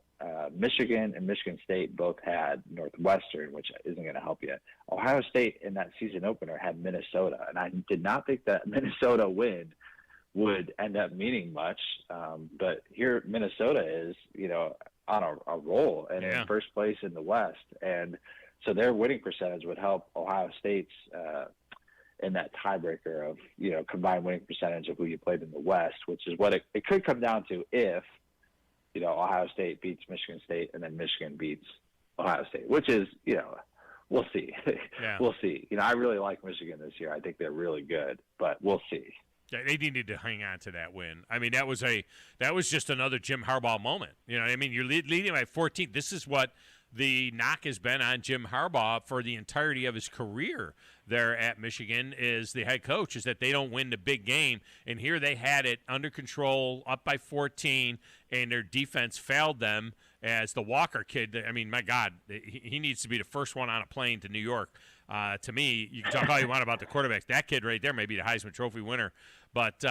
Michigan and Michigan State both had Northwestern, which isn't going to help you. Ohio State in that season opener had Minnesota, and I did not think that Minnesota win would end up meaning much. But here Minnesota is, on a roll and in first place in the West. And so their winning percentage would help Ohio State's in that tiebreaker of, combined winning percentage of who you played in the West, which is what it could come down to if, Ohio State beats Michigan State and then Michigan beats Ohio State, which is, we'll see. Yeah. We'll see. I really like Michigan this year. I think they're really good, but we'll see. Yeah, they needed to hang on to that win. I mean, that was just another Jim Harbaugh moment. You're leading by 14. This is what the knock has been on Jim Harbaugh for the entirety of his career there at Michigan is the head coach, is that they don't win the big game. And here they had it under control, up by 14, and their defense failed them as the Walker kid. I mean, my God, he needs to be the first one on a plane to New York. To me, you can talk all you want about the quarterbacks. That kid right there may be the Heisman Trophy winner. But,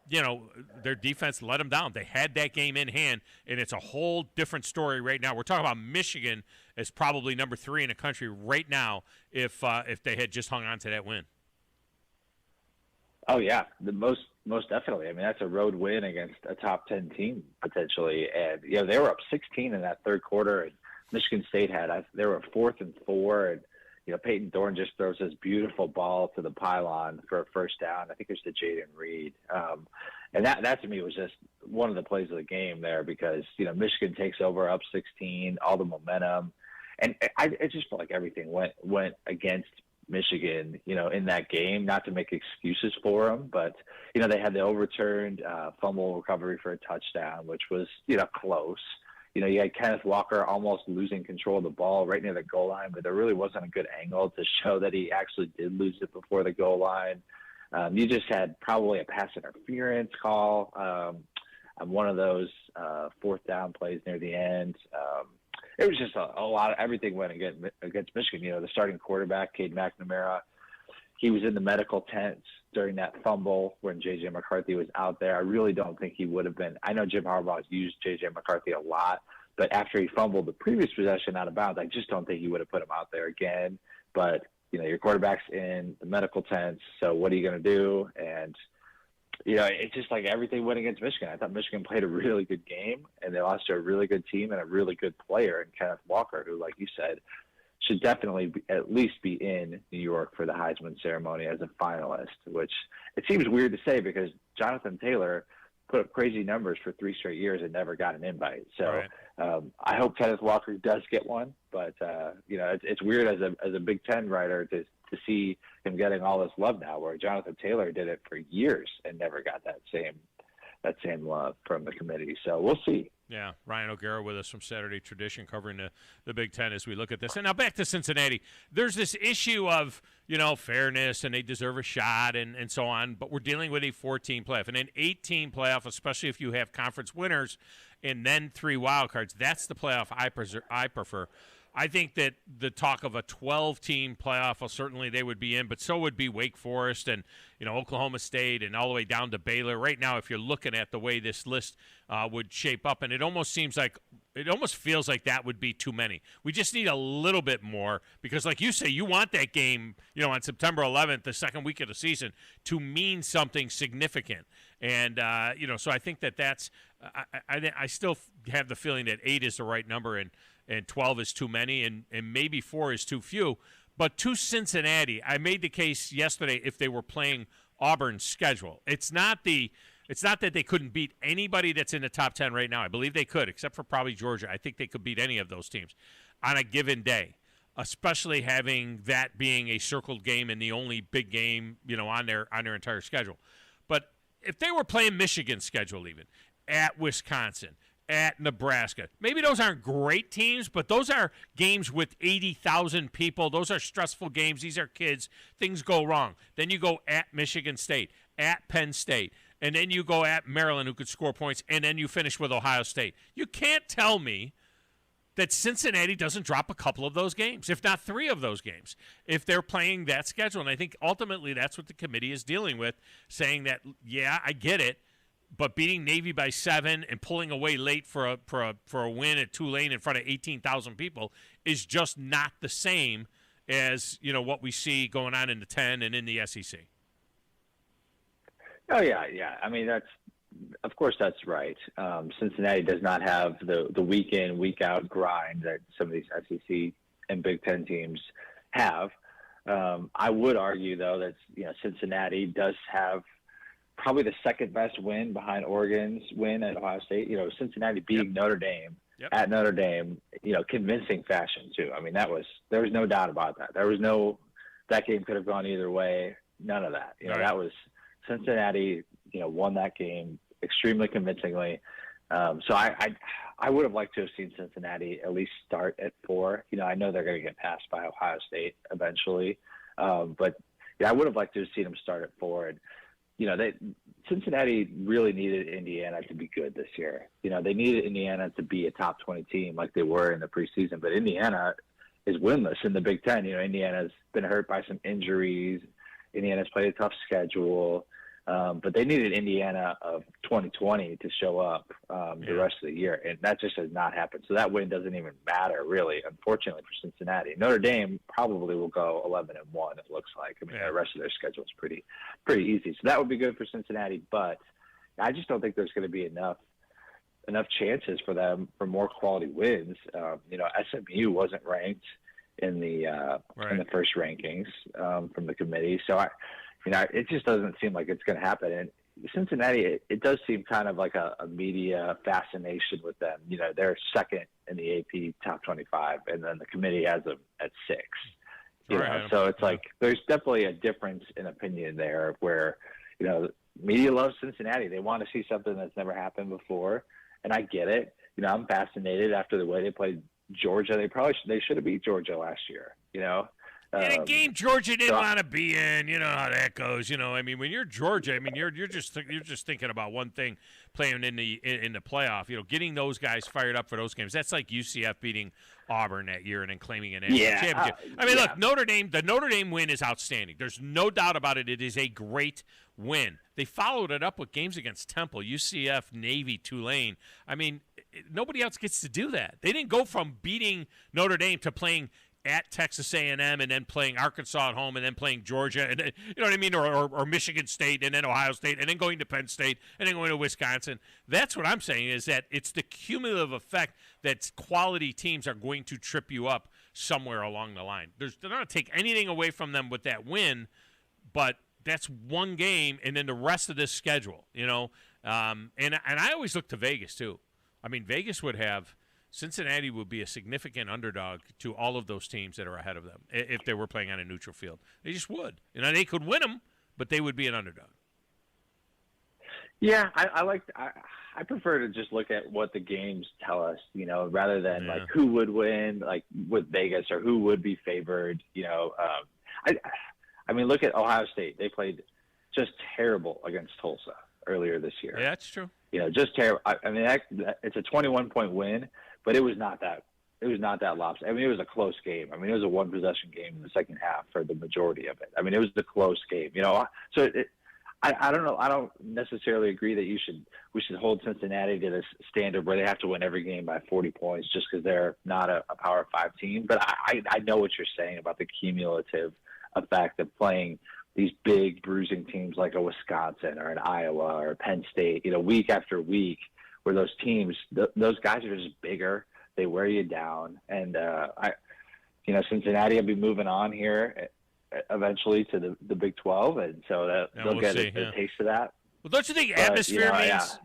their defense let them down. They had that game in hand, and it's a whole different story right now. We're talking about Michigan as probably number 3 in the country right now if they had just hung on to that win. Oh, yeah, the most definitely. I mean, that's a road win against a top 10 team potentially. And, they were up 16 in that third quarter, and Michigan State they were 4th and 4, and Peyton Thorne just throws this beautiful ball to the pylon for a first down. I think it was to Jaden Reed. And that to me was just one of the plays of the game there because, Michigan takes over up 16, all the momentum. And it just felt like everything went against Michigan, in that game, not to make excuses for them. But, they had the overturned fumble recovery for a touchdown, which was, close. You had Kenneth Walker almost losing control of the ball right near the goal line, but there really wasn't a good angle to show that he actually did lose it before the goal line. You just had probably a pass interference call on one of those fourth down plays near the end. It was just a lot of everything went against Michigan. The starting quarterback, Cade McNamara, he was in the medical tents during that fumble when J.J. McCarthy was out there. I really don't think he would have been. I know Jim Harbaugh has used J.J. McCarthy a lot, but after he fumbled the previous possession out of bounds, I just don't think he would have put him out there again. But, your quarterback's in the medical tents, so what are you going to do? And, it's just like everything went against Michigan. I thought Michigan played a really good game, and they lost to a really good team and a really good player in Kenneth Walker, who, like you said, should definitely at least be in New York for the Heisman ceremony as a finalist, which it seems weird to say because Jonathan Taylor put up crazy numbers for 3 straight years and never got an invite. So I hope Kenneth Walker does get one, but it's weird as a Big Ten writer to see him getting all this love now, where Jonathan Taylor did it for years and never got that same love from the committee. So we'll see. Yeah, Ryan O'Gara with us from Saturday Tradition covering the Big Ten as we look at this. And now back to Cincinnati. There's this issue of, fairness and they deserve a shot and so on, but we're dealing with a 14 playoff. And an 18 playoff, especially if you have conference winners and then 3 wild cards, that's the playoff I prefer. I think that the talk of a 12-team playoff, well, certainly they would be in, but so would be Wake Forest and, Oklahoma State and all the way down to Baylor. Right now, if you're looking at the way this list would shape up, and it almost feels like that would be too many. We just need a little bit more because, like you say, you want that game, on September 11th, the second week of the season, to mean something significant. And, so I think that's I still have the feeling that 8 is the right number and 12 is too many, and maybe 4 is too few. But to Cincinnati, I made the case yesterday if they were playing Auburn's schedule. It's not that they couldn't beat anybody that's in the top 10 right now. I believe they could, except for probably Georgia. I think they could beat any of those teams on a given day, especially having that being a circled game and the only big game, on their entire schedule. But if they were playing Michigan's schedule even, at Wisconsin, at Nebraska. Maybe those aren't great teams, but those are games with 80,000 people. Those are stressful games. These are kids. Things go wrong. Then you go at Michigan State, at Penn State, and then you go at Maryland, who could score points, and then you finish with Ohio State. You can't tell me that Cincinnati doesn't drop a couple of those games, if not 3 of those games, if they're playing that schedule. And I think ultimately that's what the committee is dealing with, saying that, yeah, I get it. But beating Navy by 7 and pulling away late for a win at Tulane in front of 18,000 people is just not the same as what we see going on in the 10 and in the SEC. Oh yeah. I mean, of course that's right. Cincinnati does not have the week in, week out grind that some of these SEC and Big Ten teams have. I would argue though that Cincinnati does have probably the second best win behind Oregon's win at Ohio State. Cincinnati beating Notre Dame at Notre Dame, convincing fashion too. I mean, there was no doubt about that. That game could have gone either way. None of that. That was Cincinnati, won that game extremely convincingly. So I would have liked to have seen Cincinnati at least start at 4. I know they're going to get passed by Ohio State eventually. But I would have liked to have seen them start at 4. And, Cincinnati really needed Indiana to be good this year. They needed Indiana to be a top 20 team like they were in the preseason. But Indiana is winless in the Big Ten. Indiana's been hurt by some injuries. Indiana's played a tough schedule. But they needed Indiana of 2020 to show up the rest of the year, and that just has not happened. So that win doesn't even matter, really, unfortunately, for Cincinnati. Notre Dame probably will go 11-1, it looks like. I mean, the rest of their schedule is pretty easy. So that would be good for Cincinnati, but I just don't think there's going to be enough chances for them for more quality wins. SMU wasn't ranked in the first rankings from the committee, so it just doesn't seem like it's going to happen. And Cincinnati, it does seem kind of like a media fascination with them. They're second in the AP top 25, and then the committee has them at 6. So it's like there's definitely a difference in opinion there where, media loves Cincinnati. They want to see something that's never happened before, and I get it. I'm fascinated after the way they played Georgia. They should have beat Georgia last year, In a game Georgia didn't want to be in, you know how that goes. I mean, when you're Georgia, I mean, you're just thinking about one thing: playing in the playoff. Getting those guys fired up for those games. That's like UCF beating Auburn that year and then claiming an national championship. I mean, look, Notre Dame. The Notre Dame win is outstanding. There's no doubt about it. It is a great win. They followed it up with games against Temple, UCF, Navy, Tulane. I mean, nobody else gets to do that. They didn't go from beating Notre Dame to playing at Texas A&M and then playing Arkansas at home and then playing Georgia and you know what I mean, or Michigan State and then Ohio State and then going to Penn State and then going to Wisconsin. That's what I'm saying, is that it's the cumulative effect that quality teams are going to trip you up somewhere along the line. They're not going to take anything away from them with that win, but that's one game and then the rest of this schedule, and I always look to Vegas too. I mean, Vegas would have Cincinnati would be a significant underdog to all of those teams that are ahead of them if they were playing on a neutral field. They just would. They could win them, but they would be an underdog. Yeah, I prefer to just look at what the games tell us, rather than like who would win, like with Vegas, or who would be favored. I mean, look at Ohio State. They played just terrible against Tulsa earlier this year. Yeah, that's true. Just terrible. I mean, it's a 21-point win, but it was not that. It was not that lopsided. I mean, it was a close game. I mean, it was a one-possession game in the second half for the majority of it. I mean, it was a close game. So I don't know. I don't necessarily agree that we should hold Cincinnati to this standard where they have to win every game by 40 points just because they're not a Power 5 team. But I know what you're saying about the cumulative effect of playing these big bruising teams like a Wisconsin or an Iowa or Penn State, week after week, where those teams, those guys are just bigger. They wear you down. And, Cincinnati will be moving on here eventually to the Big 12. And so they'll get a taste of that. Well, don't you think atmosphere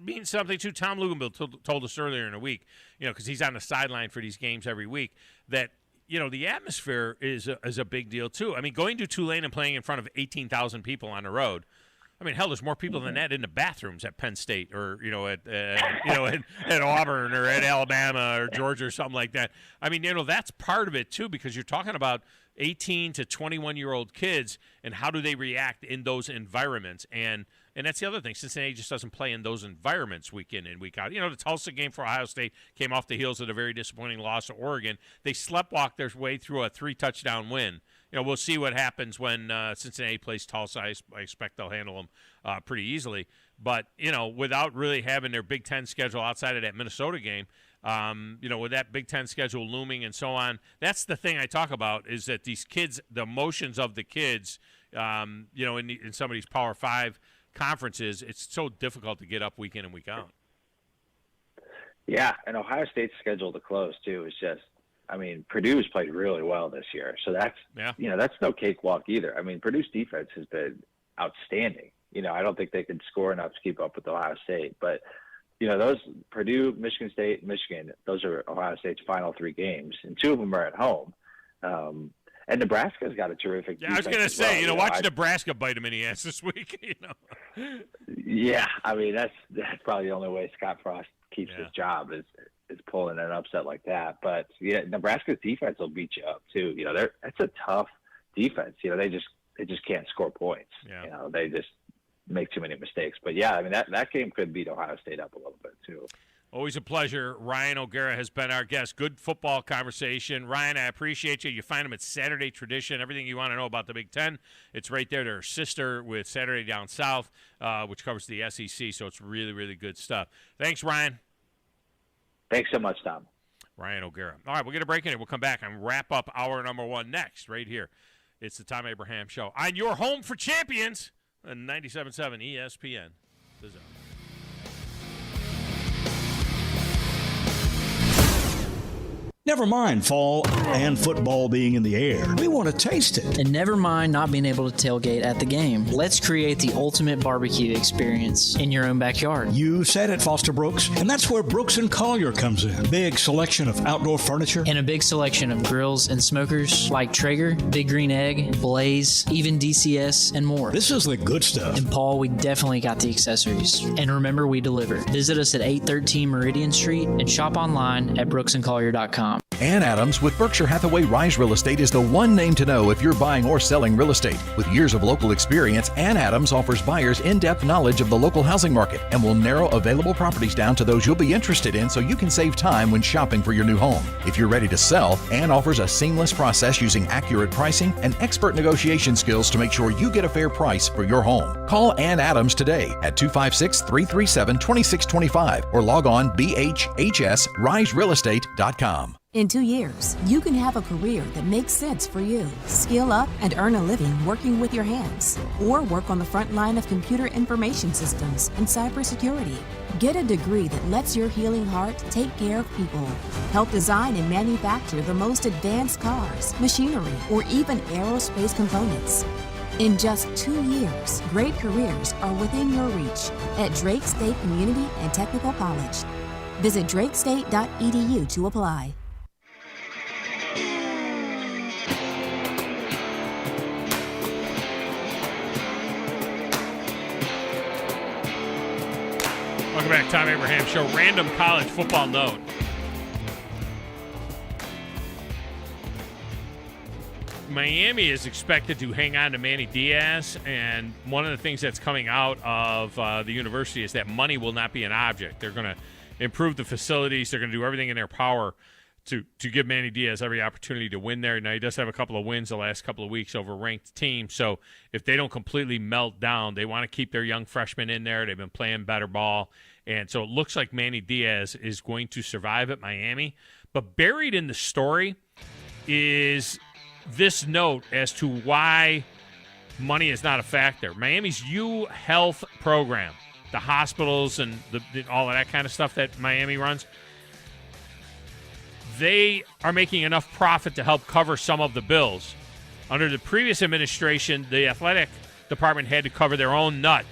means something too? Tom Luganbill told us earlier in the week, because he's on the sideline for these games every week, that the atmosphere is a big deal too. I mean, going to Tulane and playing in front of 18,000 people on the road. I mean, hell, there's more people than that in the bathrooms at Penn State or at Auburn or at Alabama or Georgia or something like that. I mean, that's part of it too, because you're talking about 18 to 21-year-old kids and how do they react in those environments. And that's the other thing. Cincinnati just doesn't play in those environments week in and week out. The Tulsa game for Ohio State came off the heels of a very disappointing loss to Oregon. They sleptwalked their way through a 3-touchdown win. We'll see what happens when Cincinnati plays Tulsa. I expect they'll handle them pretty easily. But, without really having their Big Ten schedule outside of that Minnesota game, with that Big Ten schedule looming and so on, that's the thing I talk about is that these kids, the emotions of the kids, in some of these Power 5 conferences, it's so difficult to get up week in and week out. Yeah, and Ohio State's schedule to close, too, is just, Purdue's played really well this year. So that's no cakewalk either. Purdue's defense has been outstanding. I don't think they can score enough to keep up with Ohio State. But, those Purdue, Michigan State, Michigan, those are Ohio State's final 3 games, and 2 of them are at home. And Nebraska's got a terrific defense. I was going to say, well. watch Nebraska bite him in the ass this week. Yeah, that's probably the only way Scott Frost keeps his job is pulling an upset like that. But yeah, Nebraska's defense will beat you up too. That's a tough defense. They just can't score points. Yeah. They just make too many mistakes. But yeah, that game could beat Ohio State up a little bit too. Always a pleasure. Ryan O'Gara has been our guest. Good football conversation. Ryan, I appreciate you. You find them at Saturday Tradition. Everything you want to know about the Big Ten, it's right there. Their sister with Saturday Down South, which covers the SEC, so it's really, really good stuff. Thanks, Ryan. Thanks so much, Tom. Ryan O'Gara. All right, we'll get a break in it. We'll come back and wrap up hour number 1 next, right here. It's the Thom Abraham Show on your home for champions on 97.7 ESPN. The Zone. Never mind fall and football being in the air. We want to taste it. And never mind not being able to tailgate at the game. Let's create the ultimate barbecue experience in your own backyard. You said it, Foster Brooks, and that's where Brooks & Collier comes in. Big selection of outdoor furniture. And a big selection of grills and smokers like Traeger, Big Green Egg, Blaze, even DCS, and more. This is the good stuff. And Paul, we definitely got the accessories. And remember, we deliver. Visit us at 813 Meridian Street and shop online at brooksandcollier.com. Ann Adams with Berkshire Hathaway Rise Real Estate is the one name to know if you're buying or selling real estate. With years of local experience, Ann Adams offers buyers in-depth knowledge of the local housing market and will narrow available properties down to those you'll be interested in so you can save time when shopping for your new home. If you're ready to sell, Ann offers a seamless process using accurate pricing and expert negotiation skills to make sure you get a fair price for your home. Call Ann Adams today at 256-337-2625 or log on bhhsriserealestate.com. In 2 years, you can have a career that makes sense for you. Skill up and earn a living working with your hands, or work on the front line of computer information systems and cybersecurity. Get a degree that lets your healing heart take care of people. Help design and manufacture the most advanced cars, machinery, or even aerospace components. In just 2 years, great careers are within your reach at Drake State Community and Technical College. Visit drakestate.edu to apply. Welcome back, Thom Abraham Show. Random college football note. Miami is expected to hang on to Manny Diaz, and one of the things that's coming out of the university is that money will not be an object. They're going to improve the facilities. They're going to do everything in their power to give Manny Diaz every opportunity to win there. Now, he does have a couple of wins the last couple of weeks over ranked teams, so if they don't completely melt down, they want to keep their young freshmen in there. They've been playing better ball, and so it looks like Manny Diaz is going to survive at Miami. But buried in the story is this note as to why money is not a factor. Miami's U Health program, the hospitals and all of that kind of stuff that Miami runs, they are making enough profit to help cover some of the bills. Under the previous administration, the athletic department had to cover their own nut,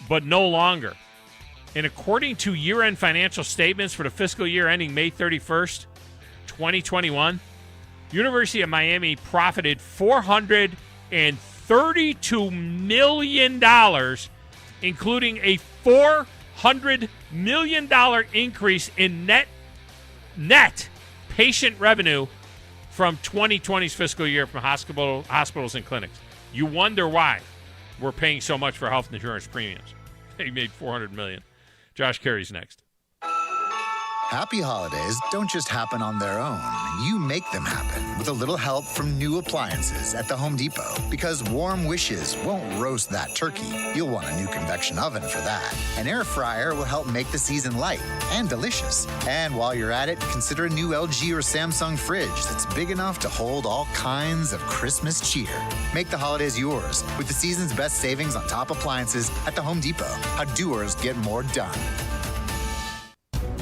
but no longer. And according to year-end financial statements for the fiscal year ending May 31st, 2021, University of Miami profited $432 million, including a $400 million increase in net patient revenue from 2020's fiscal year from hospitals and clinics. You wonder why we're paying so much for health insurance premiums. They made $400 million. Josh Carey's next. Happy holidays don't just happen on their own. You make them happen with a little help from new appliances at the Home Depot. Because warm wishes won't roast that turkey. You'll want a new convection oven for that. An air fryer will help make the season light and delicious. And while you're at it, consider a new LG or Samsung fridge that's big enough to hold all kinds of Christmas cheer. Make the holidays yours with the season's best savings on top appliances at the Home Depot. How doers get more done.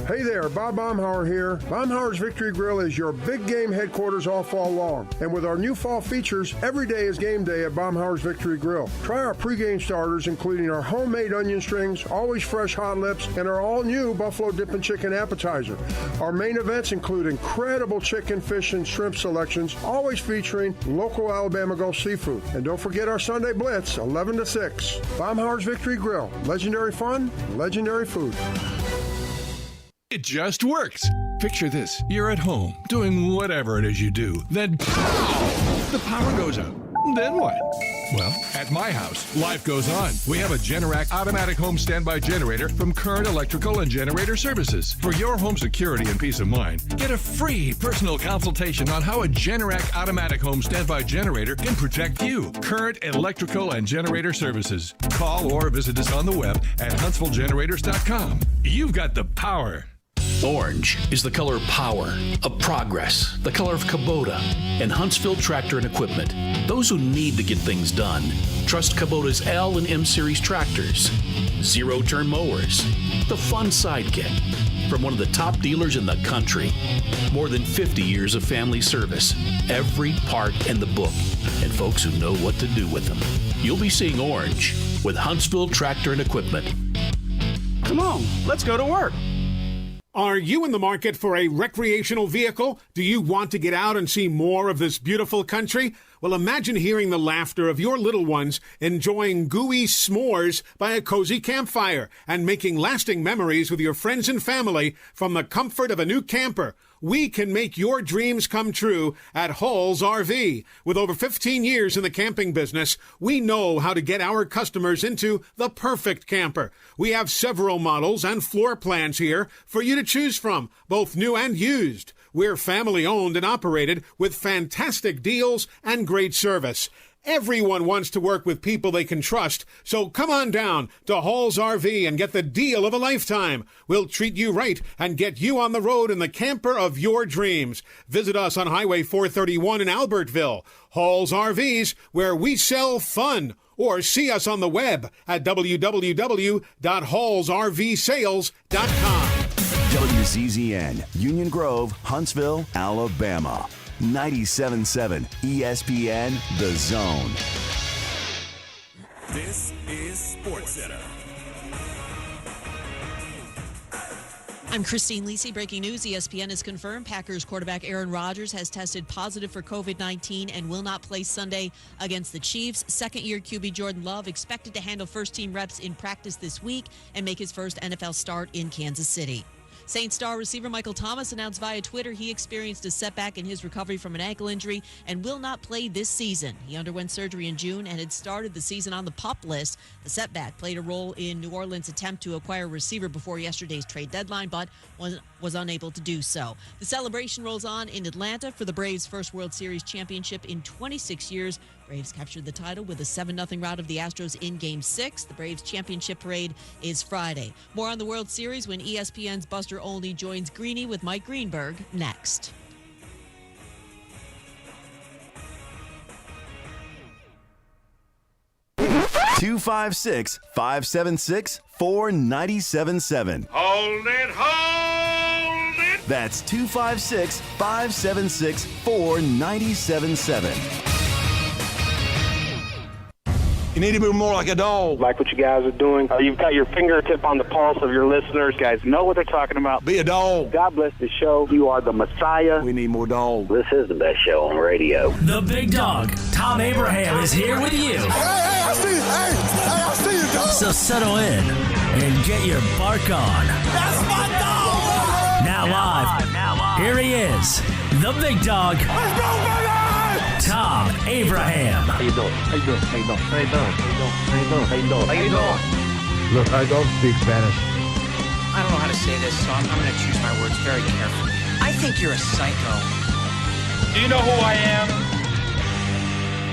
Hey there, Bob Baumhauer here. Baumhauer's Victory Grill is your big game headquarters all fall long. And with our new fall features, every day is game day at Baumhauer's Victory Grill. Try our pregame starters, including our homemade onion strings, always fresh hot lips, and our all-new Buffalo Dippin' Chicken appetizer. Our main events include incredible chicken, fish, and shrimp selections, always featuring local Alabama Gulf seafood. And don't forget our Sunday Blitz, 11 to 6. Baumhauer's Victory Grill. Legendary fun, legendary food. It just works. Picture this. You're at home, doing whatever it is you do. Then, pow! The power goes out. Then what? Well, at my house, life goes on. We have a Generac automatic home standby generator from Current Electrical and Generator Services. For your home security and peace of mind, get a free personal consultation on how a Generac automatic home standby generator can protect you. Current Electrical and Generator Services. Call or visit us on the web at HuntsvilleGenerators.com. You've got the power. Orange is the color of power, of progress, the color of Kubota and Huntsville Tractor and Equipment. Those who need to get things done, trust Kubota's L and M Series tractors, zero-turn mowers, the fun sidekick, from one of the top dealers in the country. More than 50 years of family service, every part in the book, and folks who know what to do with them. You'll be seeing orange with Huntsville Tractor and Equipment. Come on, let's go to work. Are you in the market for a recreational vehicle? Do you want to get out and see more of this beautiful country? Well, imagine hearing the laughter of your little ones enjoying gooey s'mores by a cozy campfire and making lasting memories with your friends and family from the comfort of a new camper. We can make your dreams come true at Hall's RV. With over 15 years in the camping business, we know how to get our customers into the perfect camper. We have several models and floor plans here for you to choose from, both new and used. We're family owned and operated with fantastic deals and great service. Everyone wants to work with people they can trust, so come on down to Hall's RV and get the deal of a lifetime. We'll treat you right and get you on the road in the camper of your dreams. Visit us on Highway 431 in Albertville. Hall's RVs, where we sell fun. Or see us on the web at www.hallsrvsales.com. WZZN, Union Grove, Huntsville, Alabama. 97.7 ESPN, The Zone. This is SportsCenter. I'm Christine Lisi. Breaking news, ESPN has confirmed Packers quarterback Aaron Rodgers has tested positive for COVID-19 and will not play Sunday against the Chiefs. Second-year QB Jordan Love expected to handle first-team reps in practice this week and make his first NFL start in Kansas City. Saints star receiver Michael Thomas announced via Twitter he experienced a setback in his recovery from an ankle injury and will not play this season. He underwent surgery in June and had started the season on the PUP list. The setback played a role in New Orleans' attempt to acquire a receiver before yesterday's trade deadline, but was unable to do so. The celebration rolls on in Atlanta for the Braves' first World Series championship in 26 years. Braves captured the title with a 7-0 rout of the Astros in Game 6. The Braves championship parade is Friday. More on the World Series when ESPN's Buster Olney joins Greeny with Mike Greenberg next. Two 256-576-4977. Hold it, hold it! That's 256-576-4977. You need to be more like a dog. Like what you guys are doing. You've got your fingertip on the pulse of your listeners. Guys know what they're talking about. Be a dog. God bless the show. You are the Messiah. We need more dogs. This is the best show on radio. The big dog, Thom Abraham, is here with you. Hey, I see you. I see you, dog. So settle in and get your bark on. That's my dog. Now live. Here he is, the big dog. Let's go, baby! Thom Abraham. How you doing? How you doing? How you doing? How you doing? How you doing? How you doing? How you doing? Look, I don't speak Spanish. I don't know how to say this, so I'm going to choose my words very carefully. I think you're a psycho. Do you know who I am?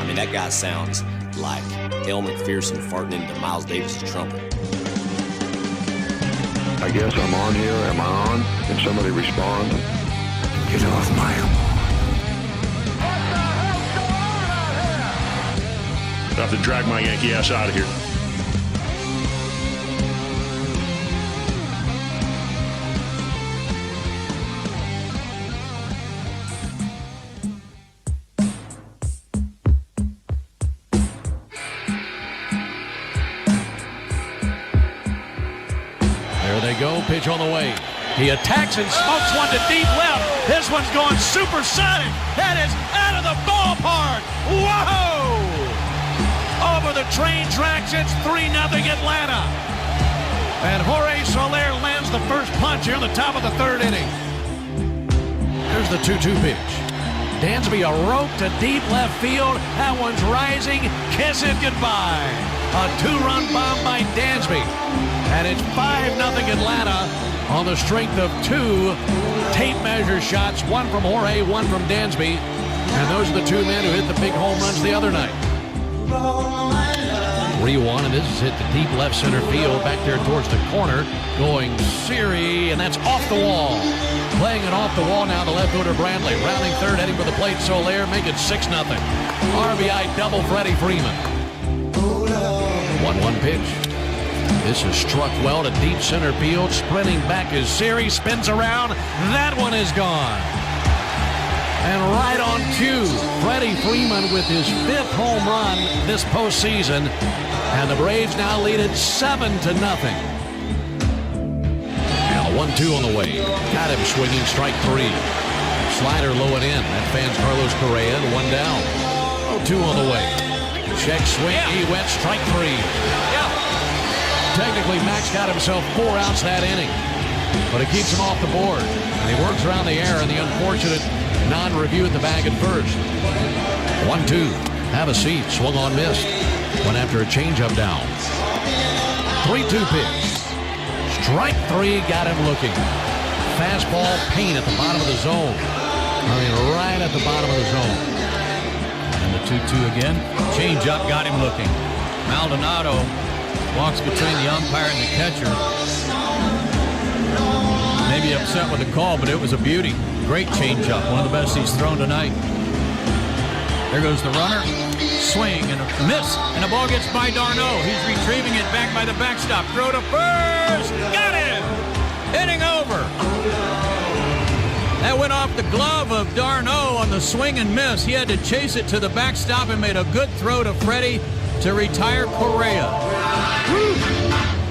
I mean, that guy sounds like Elle McPherson farting into Miles Davis' trumpet. I guess I'm on here. Am I on? Can somebody respond? Get off my lawn. I have to drag my Yankee ass out of here. Go, pitch on the way. He attacks and smokes one to deep left. This one's going supersonic. That is out of the ballpark. Whoa! Over the train tracks, it's 3-0 Atlanta. And Jorge Soler lands the first punch here in the top of the third inning. There's the 2-2 pitch. Dansby a rope to deep left field. That one's rising. Kiss it goodbye. A 2-run bomb by Dansby. And it's 5-0 Atlanta on the strength of 2 tape measure shots, one from Jorge, one from Dansby. And those are the 2 men who hit the big home runs the other night. 3-1, and this is hit the deep left center field back there towards the corner. Going Siri, and that's off the wall. Playing it off the wall now, the left fielder Bradley. Rounding third, heading for the plate, Soler, make it 6-0. RBI double Freddie Freeman. 1-1 pitch. This is struck well to deep center field. Sprinting back is Siri, spins around. That one is gone. And right on cue, Freddie Freeman with his 5th home run this postseason. And the Braves now lead it 7-0. Now 1-2 on the way. Got him swinging, strike 3. Slider low and in. That fans Carlos Correa, 1 down. 0-2 on the way. Check swing, he went, strike 3. Technically, Max got himself 4 outs that inning, but it keeps him off the board. And he works around the error and the unfortunate non-review at the bag at first. 1-2. Have a seat. Swung on, missed. Went after a changeup down. 3-2 pitch. Strike 3 got him looking. Fastball pain at the bottom of the zone. I mean, right at the bottom of the zone. And the 2-2 again. Changeup got him looking. Maldonado walks between the umpire and the catcher. Maybe upset with the call, but it was a beauty. Great changeup, one of the best he's thrown tonight. There goes the runner. Swing and a miss, and the ball gets by Darno. He's retrieving it back by the backstop. Throw to first. Got him! Inning over. That went off the glove of Darno on the swing and miss. He had to chase it to the backstop and made a good throw to Freddie to retire Correa.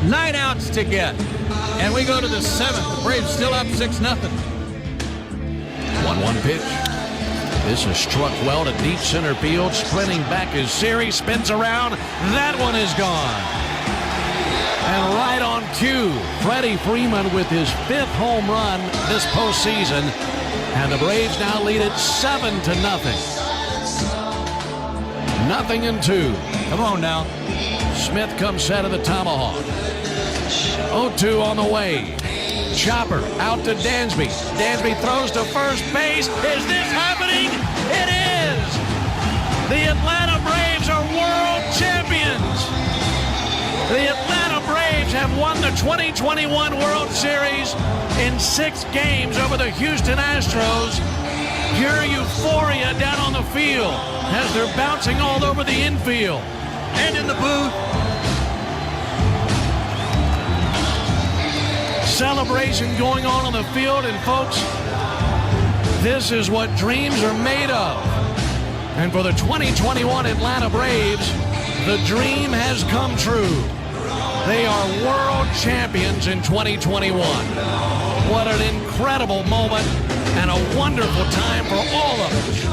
9 outs to get. And we go to the 7th. The Braves still up 6-0. 1-1 pitch. This is struck well to deep center field. Sprinting back is Siri. Spins around. That one is gone. And right on cue, Freddie Freeman with his 5th home run this postseason. And the Braves now lead it 7-0. 0-2. Come on now. Smith comes set of the tomahawk. 0-2 on the way. Chopper out to Dansby. Dansby throws to first base. Is this happening? It is! The Atlanta Braves are world champions! The Atlanta Braves have won the 2021 World Series in 6 games over the Houston Astros. Pure euphoria down on the field as they're bouncing all over the infield and in the booth. Celebration going on the field, and folks, this is what dreams are made of. And for the 2021 Atlanta Braves, the dream has come true. They are world champions in 2021. What an incredible moment and a wonderful time for all of us.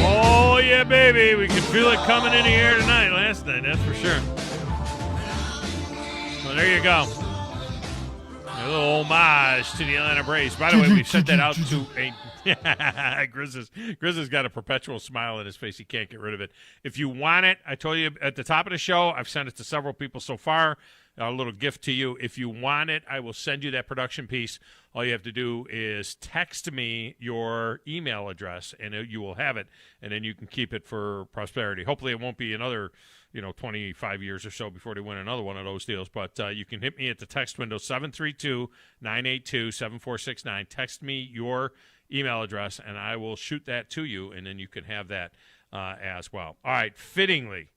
Oh, yeah, baby. We can feel it coming in the air tonight, last night, that's for sure. Well, there you go. A little homage to the Atlanta Braves. By the way, we've sent that out to a... Grizz has got a perpetual smile on his face. He can't get rid of it. If you want it, I told you at the top of the show, I've sent it to several people so far. a little gift to you. If you want it, I will send you that production piece. All you have to do is text me your email address, and you will have it, and then you can keep it for prosperity. Hopefully it won't be another 25 years or so before they win another one of those deals. But you can hit me at the text window, 732-982-7469. Text me your email address, and I will shoot that to you, and then you can have that as well. All right, fittingly,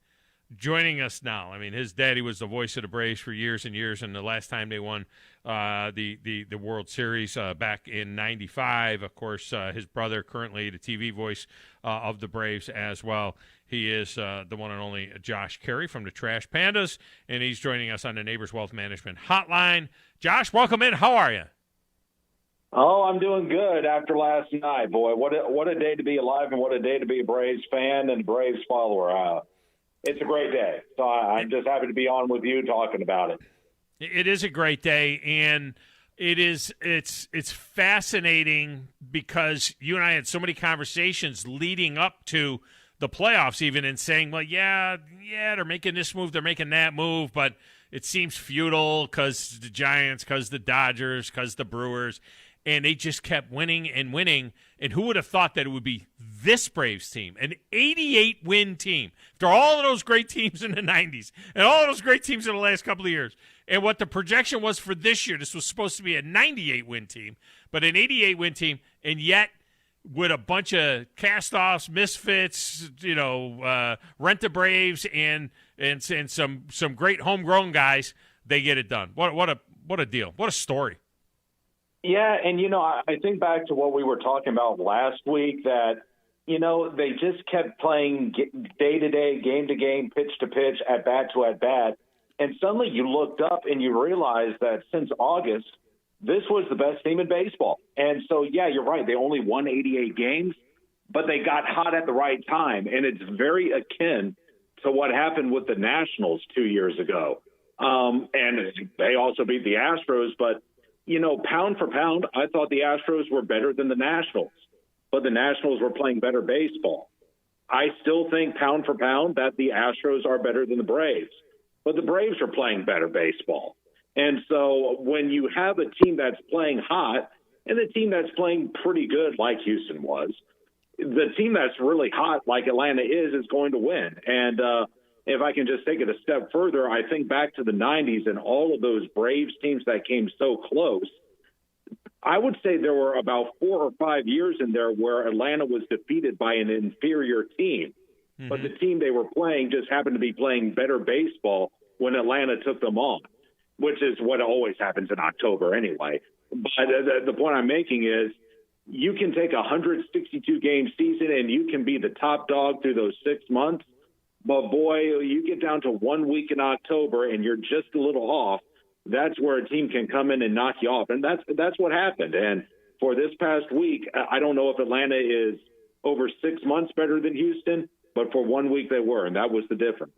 joining us now. I mean, his daddy was the voice of the Braves for years and years, and the last time they won the World Series back in '95. Of course, his brother, currently the TV voice of the Braves as well. He is the one and only Josh Caray from the Trash Pandas, and he's joining us on the Neighbors Wealth Management Hotline. Josh, welcome in. How are you? Oh, I'm doing good after last night, boy. What a day to be alive, and what a day to be a Braves fan and Braves follower. It's a great day. So I'm just happy to be on with you talking about it. It is a great day, and it's fascinating because you and I had so many conversations leading up to the playoffs even, and saying, well, yeah, they're making this move, they're making that move, but it seems futile because the Giants, because the Dodgers, because the Brewers, and they just kept winning and winning. And who would have thought that it would be this Braves team, an 88-win team, after all of those great teams in the 90s and all of those great teams in the last couple of years, and what the projection was for this year. This was supposed to be a 98-win team, but an 88-win team, and yet with a bunch of cast-offs, misfits, rent the Braves, and some great homegrown guys, they get it done. What a deal! What a story! Yeah, and I think back to what we were talking about last week, that they just kept playing day to day, game to game, pitch to pitch, at bat to at bat, and suddenly you looked up and you realized that since August, this was the best team in baseball. And so, yeah, you're right. They only won 88 games, but they got hot at the right time. And it's very akin to what happened with the Nationals 2 years ago. And they also beat the Astros. But, pound for pound, I thought the Astros were better than the Nationals. But the Nationals were playing better baseball. I still think pound for pound that the Astros are better than the Braves. But the Braves are playing better baseball. And so when you have a team that's playing hot and a team that's playing pretty good like Houston was, the team that's really hot like Atlanta is going to win. And if I can just take it a step further, I think back to the 90s and all of those Braves teams that came so close. I would say there were about 4 or 5 years in there where Atlanta was defeated by an inferior team. Mm-hmm. But the team they were playing just happened to be playing better baseball when Atlanta took them on, which is what always happens in October anyway. But the point I'm making is you can take a 162-game season and you can be the top dog through those 6 months. But, boy, you get down to 1 week in October and you're just a little off. That's where a team can come in and knock you off. And that's what happened. And for this past week, I don't know if Atlanta is over 6 months better than Houston, but for 1 week they were, and that was the difference.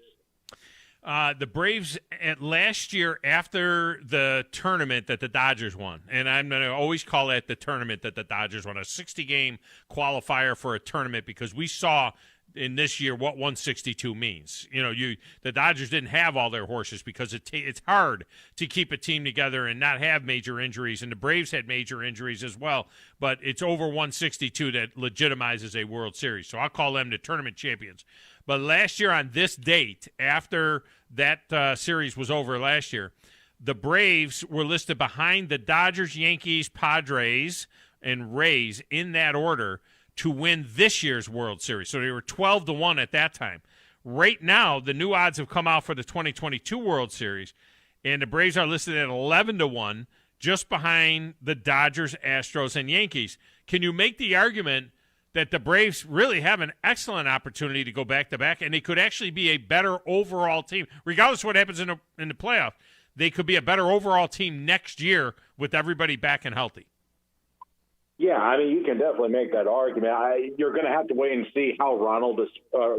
The Braves last year after the tournament that the Dodgers won, and I'm going to always call that the tournament that the Dodgers won, a 60-game qualifier for a tournament, because we saw in this year what 162 means. The Dodgers didn't have all their horses because it's hard to keep a team together and not have major injuries, and the Braves had major injuries as well, but it's over 162 that legitimizes a World Series. So I'll call them the tournament champions. But last year on this date, after that series was over last year, the Braves were listed behind the Dodgers, Yankees, Padres, and Rays in that order to win this year's World Series. So they were 12-1 at that time. Right now, the new odds have come out for the 2022 World Series, and the Braves are listed at 11-1, just behind the Dodgers, Astros, and Yankees. Can you make the argument that the Braves really have an excellent opportunity to go back-to-back, and they could actually be a better overall team, regardless of what happens in the playoff? They could be a better overall team next year with everybody back and healthy. Yeah, I mean, you can definitely make that argument. You're going to have to wait and see how Ronald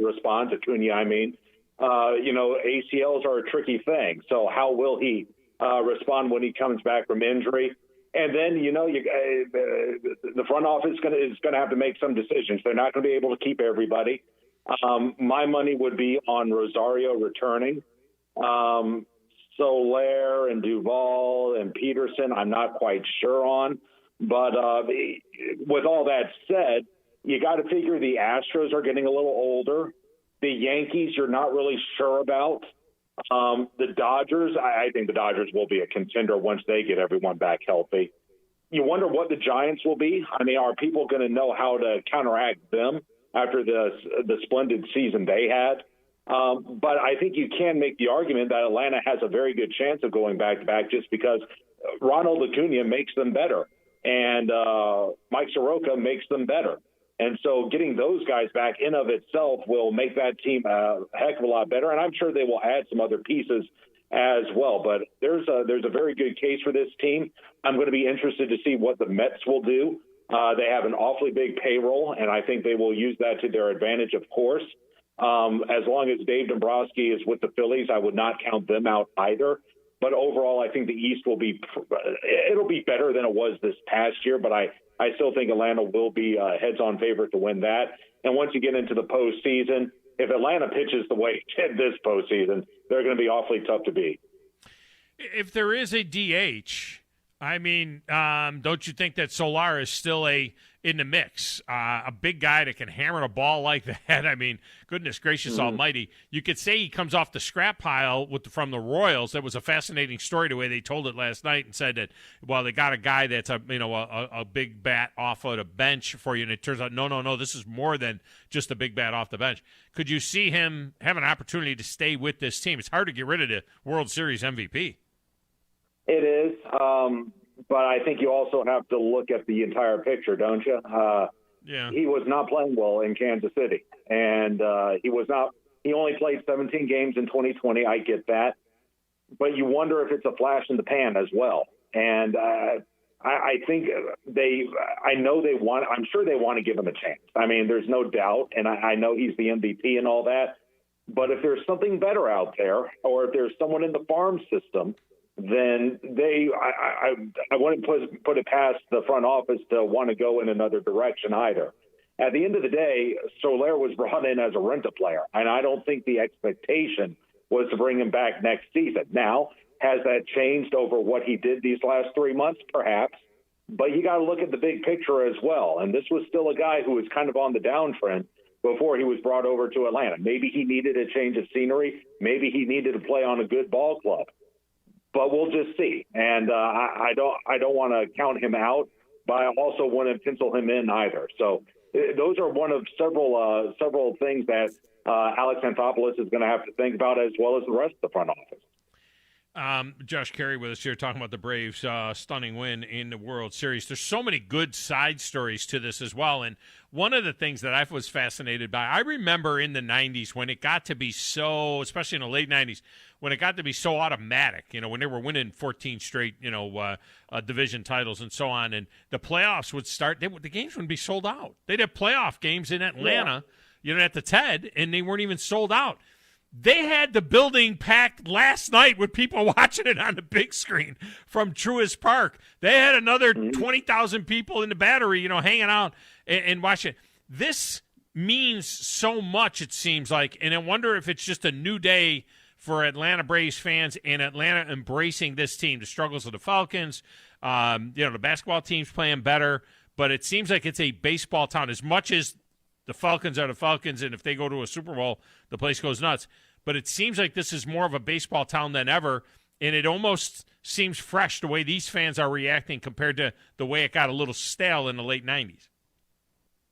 responds, Acuna, I mean. ACLs are a tricky thing, so how will he respond when he comes back from injury? And then, the front office is going to have to make some decisions. They're not going to be able to keep everybody. My money would be on Rosario returning. Soler and Duvall and Peterson, I'm not quite sure on. But with all that said, you got to figure the Astros are getting a little older. The Yankees, you're not really sure about. The Dodgers, I think the Dodgers will be a contender once they get everyone back healthy. You wonder what the Giants will be. I mean, are people going to know how to counteract them after the splendid season they had? But I think you can make the argument that Atlanta has a very good chance of going back-to-back just because Ronald Acuna makes them better, and Mike Soroka makes them better. And so getting those guys back in of itself will make that team a heck of a lot better. And I'm sure they will add some other pieces as well. But there's a very good case for this team. I'm going to be interested to see what the Mets will do. They have an awfully big payroll, and I think they will use that to their advantage, of course. As long as Dave Dombrowski is with the Phillies, I would not count them out either. But overall, I think the East will be better than it was this past year. But I still think Atlanta will be heads-on favorite to win that. And once you get into the postseason, if Atlanta pitches the way it did this postseason, they're going to be awfully tough to beat. If there is a DH, I mean, don't you think that Soler is still in the mix? A big guy that can hammer the ball like that. I mean, goodness gracious almighty. You could say he comes off the scrap pile from the Royals. That was a fascinating story the way they told it last night and said that, well, they got a guy that's a big bat off of the bench for you, and it turns out, no, this is more than just a big bat off the bench. Could you see him have an opportunity to stay with this team? It's hard to get rid of the World Series MVP. It is, but I think you also have to look at the entire picture, don't you? Yeah. He was not playing well in Kansas City, and he only played 17 games in 2020. I get that, but you wonder if it's a flash in the pan as well. And I think I'm sure they want to give him a chance. I mean, there's no doubt, and I know he's the MVP and all that, but if there's something better out there, or if there's someone in the farm system, then I wouldn't put it past the front office to want to go in another direction either. At the end of the day, Soler was brought in as a rent-a-player, and I don't think the expectation was to bring him back next season. Now, has that changed over what he did these last 3 months? Perhaps. But you got to look at the big picture as well, and this was still a guy who was kind of on the downtrend before he was brought over to Atlanta. Maybe he needed a change of scenery. Maybe he needed to play on a good ball club. But we'll just see. And I don't want to count him out, but I also wouldn't pencil him in either. So those are one of several things that Alex Anthopoulos is going to have to think about, as well as the rest of the front office. Josh Caray with us here talking about the Braves' stunning win in the World Series. There's so many good side stories to this as well. And one of the things that I was fascinated by, I remember in the 90s when it got to be so, especially in the late 90s, when it got to be so automatic, when they were winning 14 straight, division titles and so on, and the playoffs would start, the games wouldn't be sold out. They'd have playoff games in Atlanta, at the TED, and they weren't even sold out. They had the building packed last night with people watching it on the big screen from Truist Park. They had another 20,000 people in the Battery, hanging out and watching. This means so much, it seems like, and I wonder if it's just a new day for Atlanta Braves fans and Atlanta embracing this team. The struggles of the Falcons, the basketball team's playing better, but it seems like it's a baseball town. As much as the Falcons are the Falcons, and if they go to a Super Bowl, the place goes nuts. But it seems like this is more of a baseball town than ever, and it almost seems fresh the way these fans are reacting compared to the way it got a little stale in the late 90s.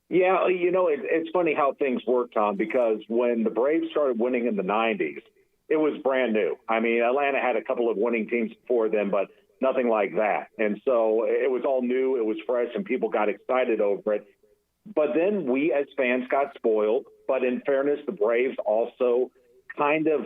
Yeah, it's funny how things work, Tom, because when the Braves started winning in the 90s, it was brand new. I mean, Atlanta had a couple of winning teams before them, but nothing like that. And so it was all new, it was fresh, and people got excited over it. But then we as fans got spoiled. But in fairness, the Braves also kind of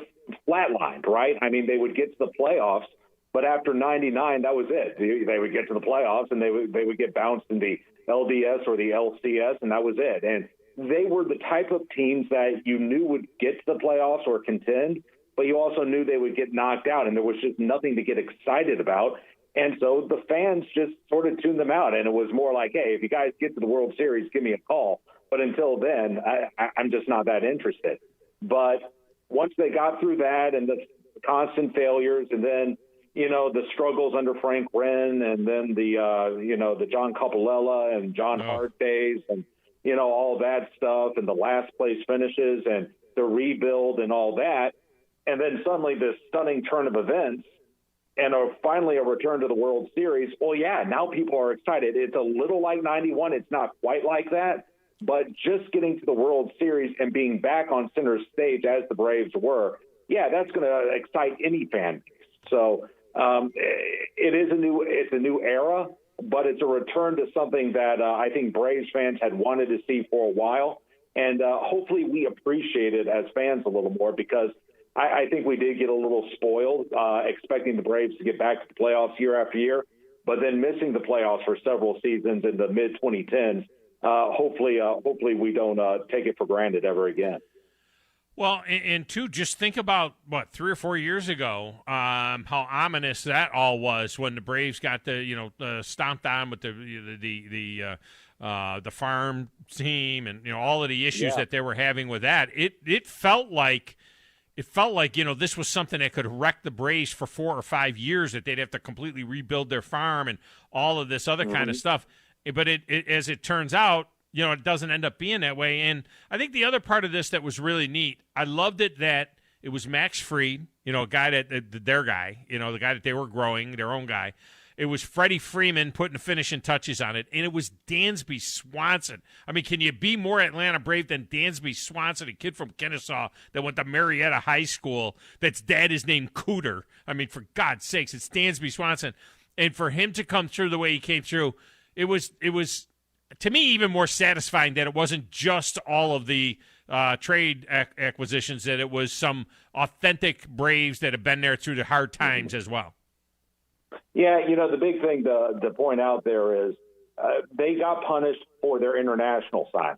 flatlined, right? I mean, they would get to the playoffs, but after 99, that was it. They would get to the playoffs, and they would get bounced in the LDS or the LCS, and that was it. And they were the type of teams that you knew would get to the playoffs or contend, but you also knew they would get knocked out, and there was just nothing to get excited about. And so the fans just sort of tuned them out, and it was more like, hey, if you guys get to the World Series, give me a call. But until then, I'm just not that interested. But once they got through that and the constant failures, and then the struggles under Frank Wren, and then the John Coppolella and John Hart days, and all that stuff, and the last place finishes, and the rebuild, and all that, and then suddenly this stunning turn of events, and finally a return to the World Series. Well, yeah, now people are excited. It's a little like '91. It's not quite like that, but just getting to the World Series and being back on center stage as the Braves were, yeah, that's going to excite any fan base. So it's a new era, but it's a return to something that I think Braves fans had wanted to see for a while, and hopefully we appreciate it as fans a little more, because I think we did get a little spoiled, expecting the Braves to get back to the playoffs year after year, but then missing the playoffs for several seasons in the mid-2010s. Hopefully we don't take it for granted ever again. Well, and two, just think about 3 or 4 years ago, how ominous that all was when the Braves got stomped on with the farm team, and all of the issues that they were having with that. It felt like this was something that could wreck the Braves for 4 or 5 years, that they'd have to completely rebuild their farm and all of this other kind of stuff. But as it turns out, it doesn't end up being that way. And I think the other part of this that was really neat, I loved it that it was Max Fried, a guy their guy, the guy that they were growing, their own guy. It was Freddie Freeman putting the finishing touches on it, and it was Dansby Swanson. I mean, can you be more Atlanta Brave than Dansby Swanson, a kid from Kennesaw that went to Marietta High School, that's dad is named Cooter? I mean, for God's sakes, it's Dansby Swanson. And for him to come through the way he came through, it was to me even more satisfying that it wasn't just all of the trade acquisitions, that it was some authentic Braves that have been there through the hard times as well. Yeah, the big thing to point out there is they got punished for their international side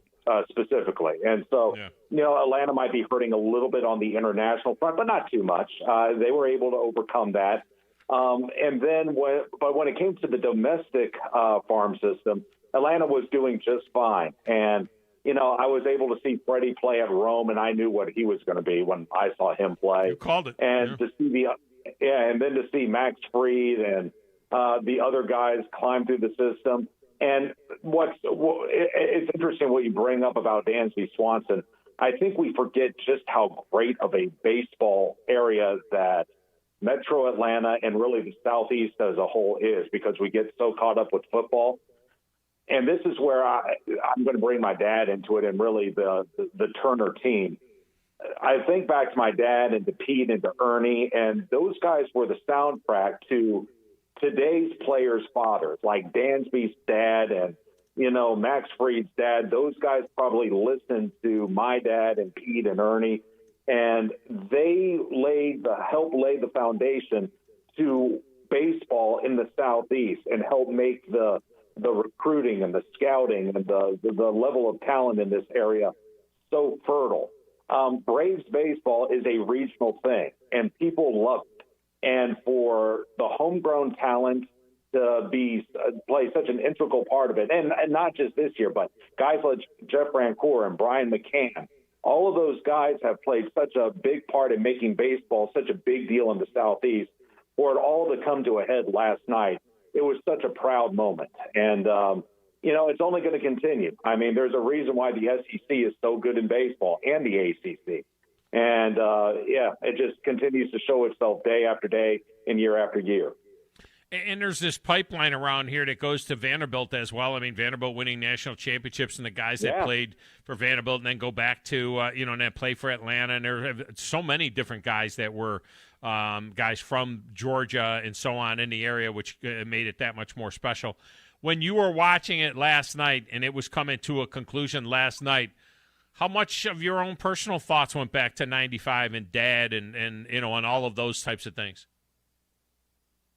specifically. And so, Atlanta might be hurting a little bit on the international front, but not too much. They were able to overcome that. And then when it came to the domestic farm system, Atlanta was doing just fine. And, I was able to see Freddie play at Rome, and I knew what he was going to be when I saw him play. You called it. And to see and then to see Fried and the other guys climb through the system. And it's interesting what you bring up about Dansby Swanson. I think we forget just how great of a baseball area that Metro Atlanta and really the Southeast as a whole is, because we get so caught up with football. And this is where I'm going to bring my dad into it, and really the Turner team. I think back to my dad and to Pete and to Ernie, and those guys were the soundtrack to today's players' fathers, like Dansby's dad and, Max Fried's dad. Those guys probably listened to my dad and Pete and Ernie, and they helped lay the foundation to baseball in the Southeast and helped make the recruiting and the scouting and the level of talent in this area so fertile. Braves baseball is a regional thing, and people love it. And for the homegrown talent to play such an integral part of it, and not just this year, but guys like Jeff Rancourt and Brian McCann, all of those guys have played such a big part in making baseball such a big deal in the Southeast. For it all to come to a head last night, it was such a proud moment. And, it's only going to continue. I mean, there's a reason why the SEC is so good in baseball, and the ACC. And, it just continues to show itself day after day and year after year. And there's this pipeline around here that goes to Vanderbilt as well. I mean, Vanderbilt winning national championships, and the guys that played for Vanderbilt and then go back to, and then play for Atlanta. And there are so many different guys that were guys from Georgia and so on in the area, which made it that much more special. When you were watching it last night and it was coming to a conclusion last night, how much of your own personal thoughts went back to 95 and Dad and all of those types of things?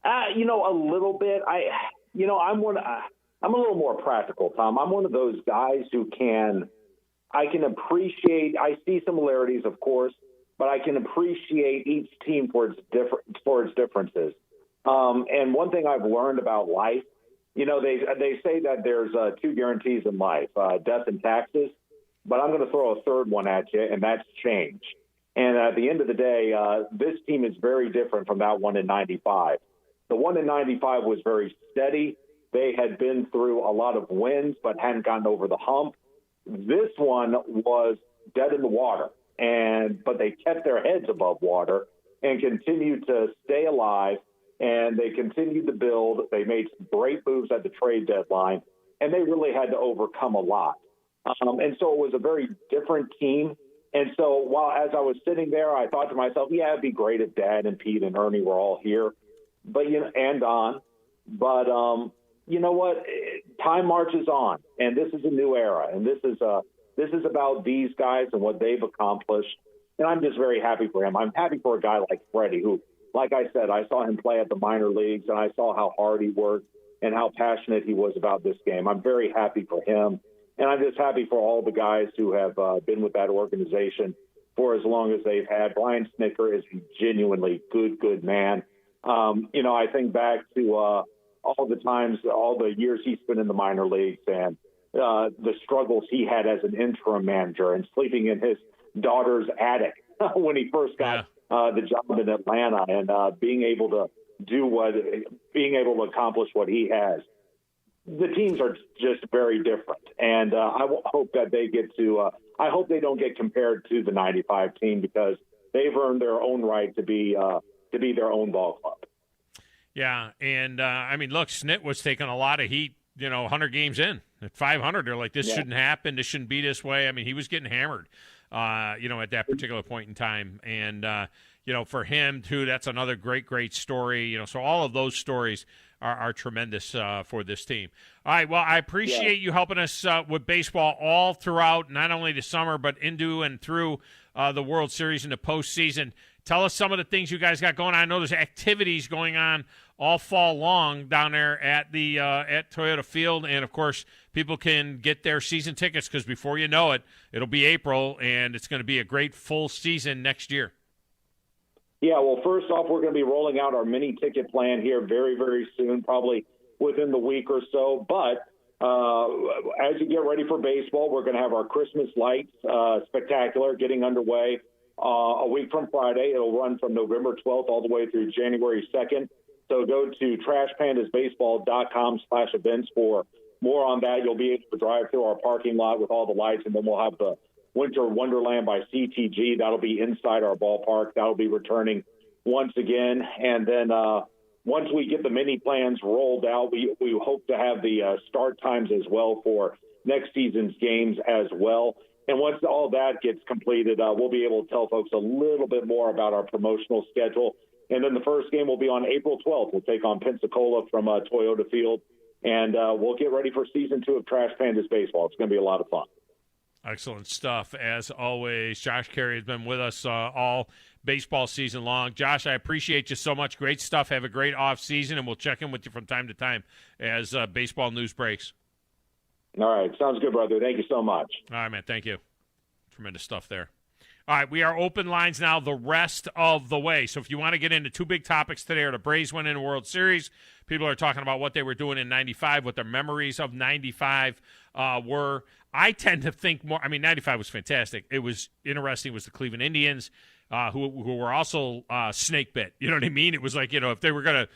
A little bit. I'm a little more practical, Tom. I'm one of those guys who I can appreciate. I see similarities, of course, but I can appreciate each team for its differences. And one thing I've learned about life, they say that there's 2 guarantees in life, death and taxes. But I'm going to throw a third one at you, and that's change. And at the end of the day, this team is very different from that one in 95. The one in 95 was very steady. They had been through a lot of wins, but hadn't gotten over the hump. This one was dead in the water, but they kept their heads above water and continued to stay alive, and they continued to build. They made some great moves at the trade deadline, and they really had to overcome a lot. And so it was a very different team. And so as I was sitting there, I thought to myself, yeah, it'd be great if Dad and Pete and Ernie were all here, and Don. But you know what? Time marches on, and this is a new era, and this is about these guys and what they've accomplished. And I'm just very happy for him. I'm happy for a guy like Freddie, who, like I said, I saw him play at the minor leagues, and I saw how hard he worked and how passionate he was about this game. I'm very happy for him, and I'm just happy for all the guys who have been with that organization for as long as they've had. Brian Snicker is a genuinely good man. I think back to all the years he spent in the minor leagues and the struggles he had as an interim manager and sleeping in his daughter's attic when he first got the job in Atlanta, and being able to accomplish what he has. The teams are just very different, and I hope that they get to. I hope they don't get compared to the '95 team, because they've earned their own right to be their own ball club. Yeah, and look, Snit was taking a lot of heat. 100 games in at 500, they're like, this shouldn't happen. This shouldn't be this way. I mean, he was getting hammered, at that particular point in time, and for him too, that's another great story. So all of those stories are tremendous for this team. All right, well, I appreciate you helping us with baseball all throughout, not only the summer, but into and through the World Series and the postseason. Tell us some of the things you guys got going on. I know there's activities going on all fall long down there at the at Toyota Field, and of course, people can get their season tickets, because before you know it, it'll be April, and it's going to be a great full season next year. Yeah, well, first off, we're going to be rolling out our mini ticket plan here very, very soon, probably within the week or so. But as you get ready for baseball, we're going to have our Christmas Lights Spectacular getting underway a week from Friday. It'll run from November 12th all the way through January 2nd. So go to trashpandasbaseball.com/events for more on that. You'll be able to drive through our parking lot with all the lights, and then we'll have the Winter Wonderland by CTG. That'll be inside our ballpark. That'll be returning once again. And then once we get the mini plans rolled out, we hope to have the start times as well for next season's games as well. And once all that gets completed, we'll be able to tell folks a little bit more about our promotional schedule. And then the first game will be on April 12th. We'll take on Pensacola from Toyota Field, and we'll get ready for Season 2 of Trash Pandas Baseball. It's going to be a lot of fun. Excellent stuff. As always, Josh Caray has been with us all baseball season long. Josh, I appreciate you so much. Great stuff. Have a great off season, and we'll check in with you from time to time as baseball news breaks. All right. Sounds good, brother. Thank you so much. All right, man. Thank you. Tremendous stuff there. All right, we are open lines now the rest of the way. So if you want to get into two big topics today, are the Braves winning the World Series. People are talking about what they were doing in 95, what their memories of 95 were. I tend to think more, 95 was fantastic. It was interesting was the Cleveland Indians, who were also snake bit. You know what I mean? It was like, if they were gonna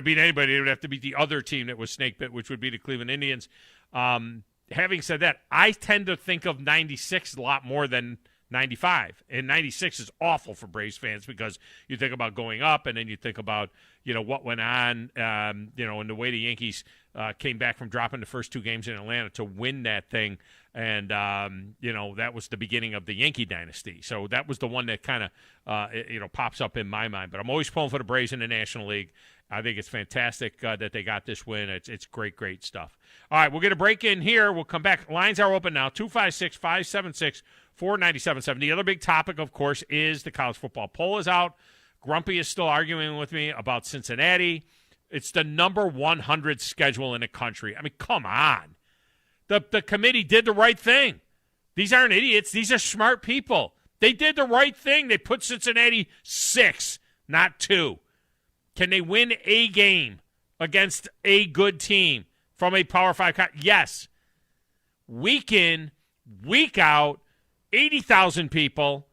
beat anybody, it would have to beat the other team that was snake bit, which would be the Cleveland Indians. Having said that, I tend to think of 96 a lot more than 95, and 96 is awful for Braves fans, because you think about going up, and then you think about what went on, and the way the Yankees came back from dropping the first two games in Atlanta to win that thing, and that was the beginning of the Yankee dynasty. So that was the one that kind of pops up in my mind. But I'm always pulling for the Braves in the National League. I think it's fantastic that they got this win. It's great stuff. All right, we'll get a break in here. We'll come back. Lines are open now, 256-576-4977. The other big topic, of course, is the college football poll is out. Grumpy is still arguing with me about Cincinnati. It's the number 100 schedule in the country. Come on. The committee did the right thing. These aren't idiots. These are smart people. They did the right thing. They put Cincinnati 6, not 2. Can they win a game against a good team from a Power 5? Yes. Week in, week out, 80,000 people,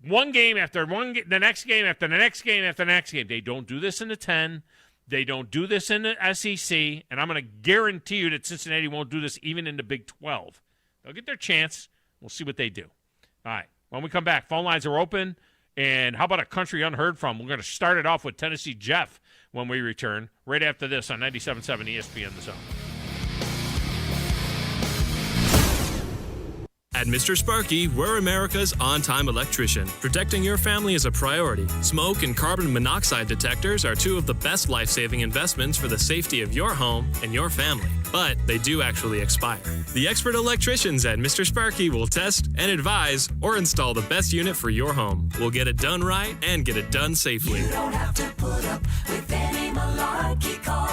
one game after the next game after the next game after the next game. They don't do this in the 10. They don't do this in the SEC. And I'm going to guarantee you that Cincinnati won't do this even in the Big 12. They'll get their chance. We'll see what they do. All right. When we come back, phone lines are open. And how about a country unheard from? We're going to start it off with Tennessee Jeff when we return, right after this on 97.7 ESPN The Zone. At Mr. Sparky, we're America's on-time electrician. Protecting your family is a priority. Smoke and carbon monoxide detectors are two of the best life-saving investments for the safety of your home and your family. But they do actually expire. The expert electricians at Mr. Sparky will test and advise or install the best unit for your home. We'll get it done right and get it done safely. You don't have to put up with any malarkey. Call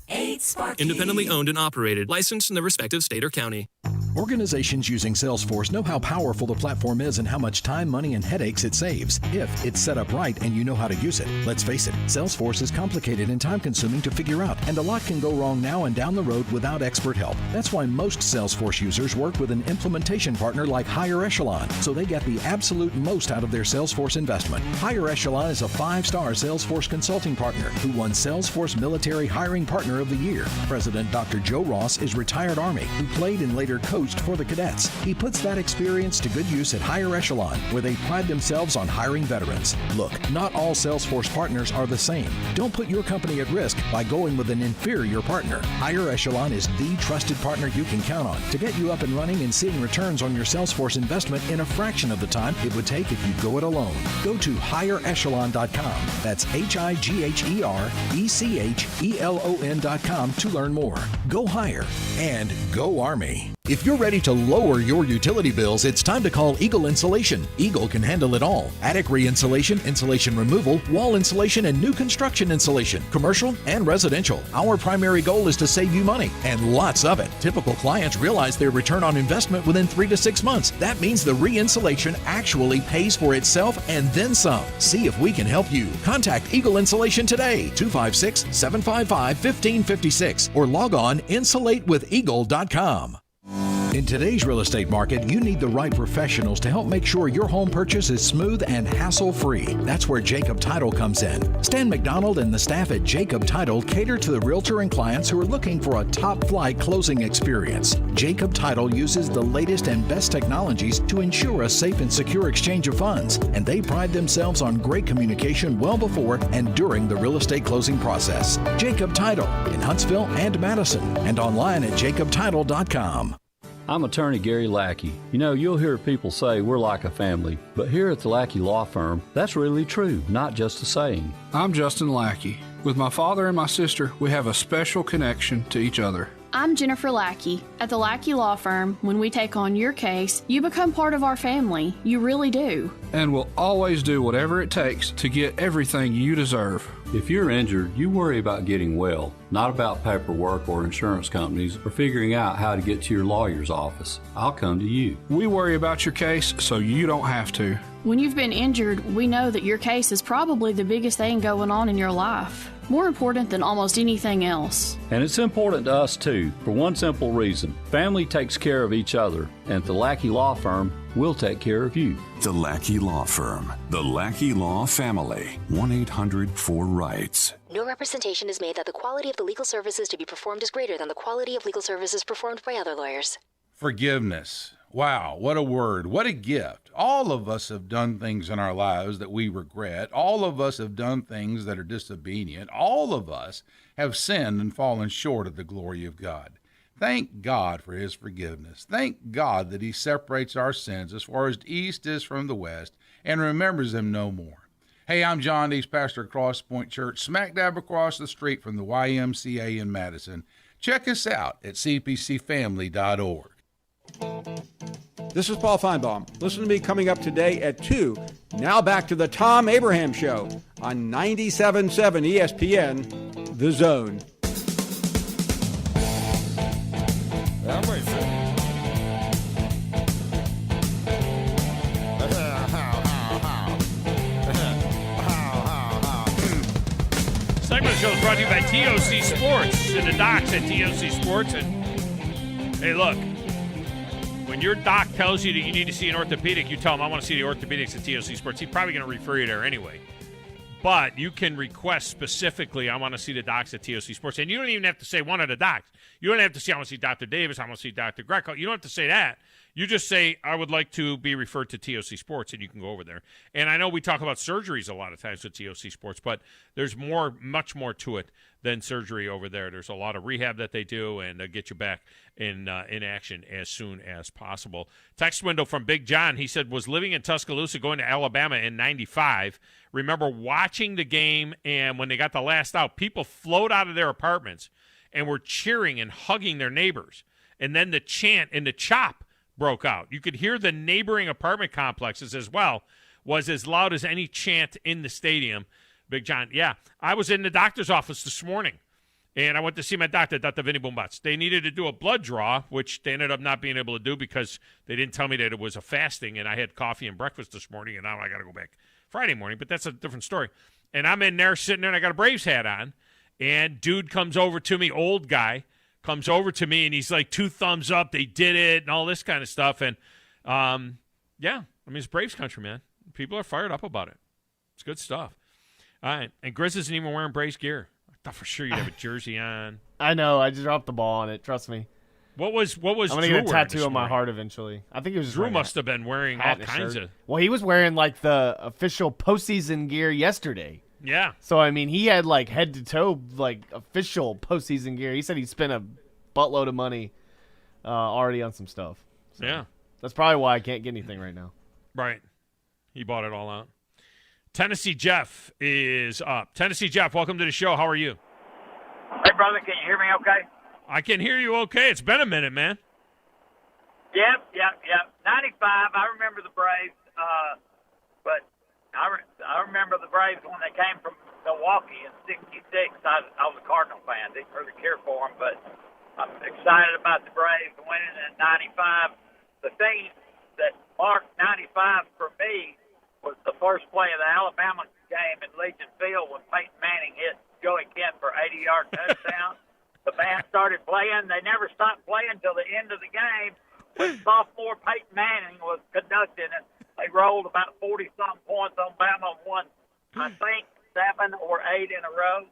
888-8-SPARKY. Independently owned and operated. Licensed in the respective state or county. Organizations using Salesforce know how powerful the platform is and how much time, money, and headaches it saves if it's set up right and you know how to use it. Let's face it, Salesforce is complicated and time-consuming to figure out, and a lot can go wrong now and down the road without expert help. That's why most Salesforce users work with an implementation partner like Higher Echelon, so they get the absolute most out of their Salesforce investment. Higher Echelon is a 5-star Salesforce consulting partner who won Salesforce Military Hiring Partner of the Year. President Dr. Joe Ross is retired Army who played and later coached for the cadets. He puts that experience to good use at Higher Echelon, where they pride themselves on hiring veterans. Look, not all Salesforce partners are the same. Don't put your company at risk by going with an inferior partner. Higher Echelon is the trusted partner you can count on to get you up and running and seeing returns on your Salesforce investment in a fraction of the time it would take if you go it alone. Go to higherechelon.com. That's HIGHERECHELON.com to learn more. Go higher and go Army. If you're ready to lower your utility bills, it's time to call Eagle Insulation. Eagle can handle it all. Attic re-insulation, insulation removal, wall insulation, and new construction insulation, commercial and residential. Our primary goal is to save you money, and lots of it. Typical clients realize their return on investment within 3 to 6 months. That means the re-insulation actually pays for itself and then some. See if we can help you. Contact Eagle Insulation today, 256-755-1556, or log on insulatewitheagle.com. In today's real estate market, you need the right professionals to help make sure your home purchase is smooth and hassle-free. That's where Jacob Title comes in. Stan McDonald and the staff at Jacob Title cater to the realtor and clients who are looking for a top-flight closing experience. Jacob Title uses the latest and best technologies to ensure a safe and secure exchange of funds, and they pride themselves on great communication well before and during the real estate closing process. Jacob Title in Huntsville and Madison, and online at jacobtitle.com. I'm attorney Gary Lackey. You know, you'll hear people say we're like a family, but here at the Lackey Law Firm, that's really true, not just a saying. I'm Justin Lackey. With my father and my sister, we have a special connection to each other. I'm Jennifer Lackey. At the Lackey Law Firm, when we take on your case, you become part of our family. You really do. And we'll always do whatever it takes to get everything you deserve. If you're injured, you worry about getting well, not about paperwork or insurance companies or figuring out how to get to your lawyer's office. I'll come to you. We worry about your case so you don't have to. When you've been injured, we know that your case is probably the biggest thing going on in your life. More important than almost anything else. And it's important to us too, for one simple reason. Family takes care of each other, and at the Lackey Law Firm, we'll take care of you. The Lackey Law Firm. The Lackey Law Family. 1-800-4RIGHTS. No representation is made that the quality of the legal services to be performed is greater than the quality of legal services performed by other lawyers. Forgiveness. Wow, what a word. What a gift. All of us have done things in our lives that we regret. All of us have done things that are disobedient. All of us have sinned and fallen short of the glory of God. Thank God for his forgiveness. Thank God that he separates our sins as far as the east is from the west and remembers them no more. Hey, I'm John Dees, pastor at Cross Point Church, smack dab across the street from the YMCA in Madison. Check us out at cpcfamily.org. This is Paul Feinbaum. Listen to me coming up today at 2. Now back to the Thom Abraham Show on 97.7 ESPN, The Zone. Segment of the show is brought to you by TOC Sports and the docs at TOC Sports. And hey, look, when When your doc tells you that you need to see an orthopedic, you tell him, I want to see the orthopedics at TOC Sports. He's probably going to refer you there anyway. But you can request specifically, I want to see the docs at TOC Sports. And you don't even have to say one of the docs. You don't have to say, I want to see Dr. Davis, I want to see Dr. Greco. You don't have to say that. You just say, I would like to be referred to TOC Sports, and you can go over there. And I know we talk about surgeries a lot of times with TOC Sports, but there's much more to it than surgery over there. There's a lot of rehab that they do, and they'll get you back in action as soon as possible. Text window from Big John. He said, was living in Tuscaloosa going to Alabama in 95. Remember watching the game, and when they got the last out, people flowed out of their apartments and were cheering and hugging their neighbors. And then the chant and the chop broke out. You could hear the neighboring apartment complexes as well was as loud as any chant in the stadium. Big John, yeah. I was in the doctor's office this morning, and I went to see my doctor, Dr. Vinny Boombats. They needed to do a blood draw, which they ended up not being able to do because they didn't tell me that it was a fasting, and I had coffee and breakfast this morning, and now I got to go back Friday morning, but that's a different story. And I'm in there sitting there, and I got a Braves hat on, and dude comes over to me, old guy, comes over to me, and he's like, 2 thumbs up, they did it, and all this kind of stuff. And, yeah, I mean, it's Braves country, man. People are fired up about it. It's good stuff. All right, and Grizz isn't even wearing Braves gear. I thought for sure you'd have a jersey on. I know. I just dropped the ball on it. Trust me. What was I'm going to get a tattoo on my heart eventually. I think it was just Drew must have been wearing all kinds of. Well, he was wearing, like, the official postseason gear yesterday. Yeah. So, I mean, he had, like, head-to-toe, like, official postseason gear. He said he spent a buttload of money already on some stuff. So yeah. That's probably why I can't get anything right now. Right. He bought it all out. Tennessee Jeff is up. Tennessee Jeff, welcome to the show. How are you? Hey, brother, can you hear me okay? I can hear you okay. It's been a minute, man. Yep. 95, I remember the Braves, but I remember the Braves when they came from Milwaukee in '66. I was a Cardinal fan. Didn't really care for them, but I'm excited about the Braves winning in '95. The thing that marked '95 for me was the first play of the Alabama game in Legion Field when Peyton Manning hit Joey Kent for 80-yard touchdown. The band started playing. They never stopped playing until the end of the game when sophomore Peyton Manning was conducting it. They rolled about 40-something points on Bama and won, I think, 7 or 8 in a row.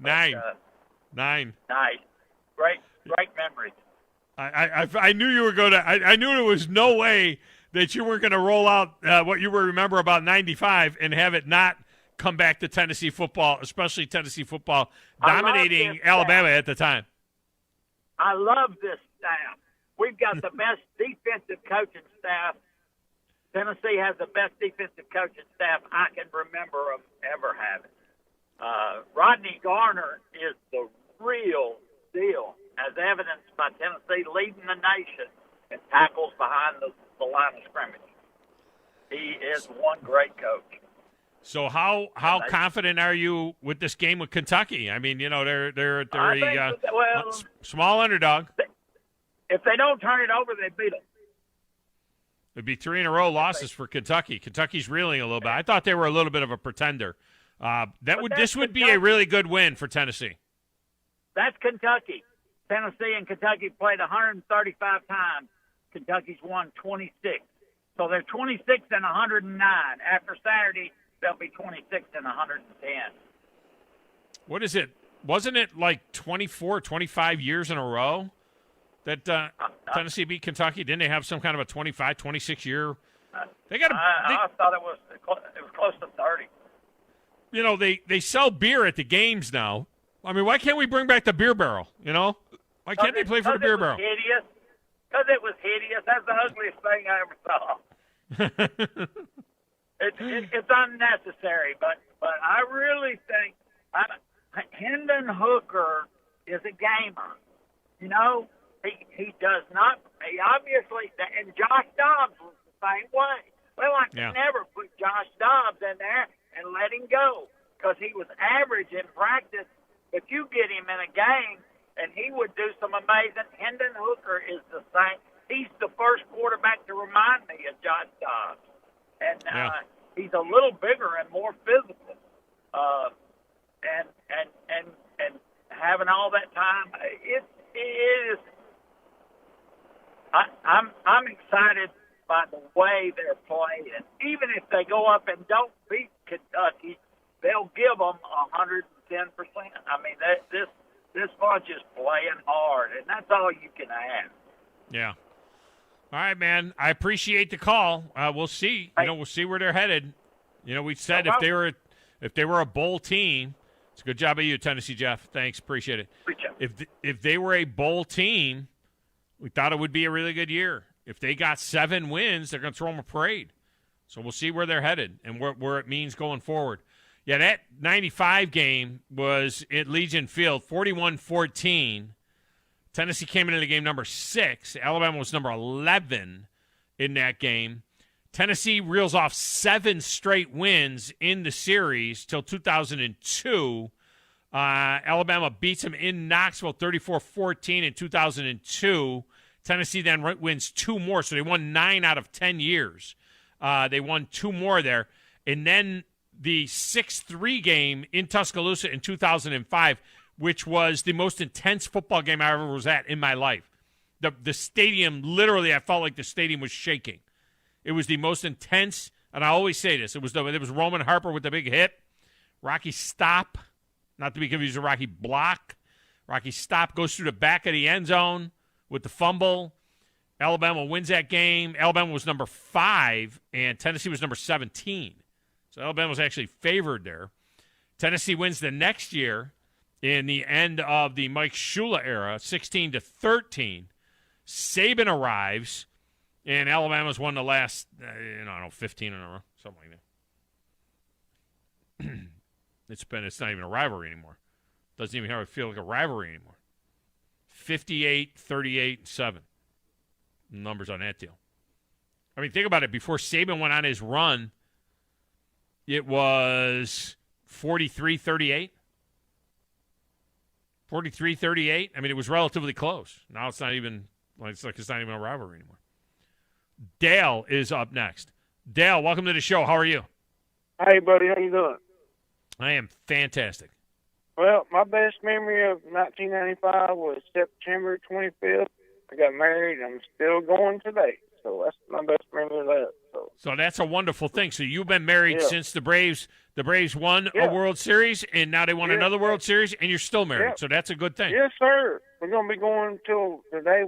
9. But, 9. Nice. Great memories. I knew you were going to – I knew there was no way that you weren't going to roll out what you remember about 95 and have it not come back to Tennessee football, especially Tennessee football dominating Alabama at the time. I love this staff. We've got the best defensive coaching staff. Tennessee has the best defensive coaching staff I can remember them ever having. Rodney Garner is the real deal, as evidenced by Tennessee leading the nation in tackles behind the line of scrimmage. He is one great coach. So how confident are you with this game with Kentucky? I mean, you know, they're a small underdog. If they don't turn it over, they beat them. It'd be 3 in a row losses for Kentucky. Kentucky's reeling a little bit. I thought they were a little bit of a pretender. This would be a really good win for Tennessee. That's Kentucky. Tennessee and Kentucky played 135 times. Kentucky's won 26. So they're 26 and 109. After Saturday, they'll be 26 and 110. What is it? Wasn't it like 24, 25 years in a row that Tennessee beat Kentucky? Didn't they have some kind of a 25, 26-year? I thought it was close to 30. You know, they sell beer at the games now. I mean, why can't we bring back the beer barrel, you know? Why can't they play for the beer barrel? Because it was hideous. That's the ugliest thing I ever saw. It's unnecessary, but I really think Hendon Hooker is a gamer. You know, he does not. He obviously, and Josh Dobbs was the same way. Well, I can never put Josh Dobbs in there and let him go because he was average in practice. But you get him in a game, and he would do some amazing. Hendon Hooker is the same. He's the first quarterback to remind me of Josh Dobbs, and he's a little bigger and more physical. And having all that time, it is. I'm excited by the way they're playing. Even if they go up and don't beat Kentucky, they'll give them 110%. I mean, this bunch is playing hard, and that's all you can ask. Yeah. All right, man. I appreciate the call. We'll see. We'll see where they're headed. We said if they were a bowl team, it's a good job of you, Tennessee Jeff. Thanks, appreciate it. If they were a bowl team, we thought it would be a really good year. If they got 7 wins, they're going to throw them a parade. So we'll see where they're headed and where it means going forward. Yeah, that 95 game was at Legion Field, 41-14. Tennessee came into the game number 6. Alabama was number 11 in that game. Tennessee reels off 7 straight wins in the series till 2002. Alabama beats them in Knoxville 34-14 in 2002. Tennessee then wins 2 more, so they won 9 out of 10 years. They won 2 more there. And then the 6-3 game in Tuscaloosa in 2005, which was the most intense football game I ever was at in my life. The stadium, literally, I felt like the stadium was shaking. It was the most intense, and I always say this, it was Roman Harper with the big hit. Rocky Stop, not to be confused with Rocky Block. Rocky Stop goes through the back of the end zone with the fumble. Alabama wins that game. Alabama was number 5, and Tennessee was number 17. So Alabama was actually favored there. Tennessee wins the next year in the end of the Mike Shula era, 16-13. Saban arrives, and Alabama's won the last, 15 in a row, something like that. It's not even a rivalry anymore. Doesn't even feel like a rivalry anymore. 58, 38, 7. Numbers on that deal. I mean, think about it. Before Saban went on his run, it was 43-38. 43-38. I mean, it was relatively close. Now it's not even it's not even a rivalry anymore. Dale is up next. Dale, welcome to the show. How are you? Hey, buddy. How you doing? I am fantastic. Well, my best memory of 1995 was September 25th. I got married. I'm still going today. So that's my best memory of that. So that's a wonderful thing. So you've been married since the Braves won a World Series, and now they won another World Series, and you're still married. Yeah. So that's a good thing. Yes, sir. We're going to be going till the day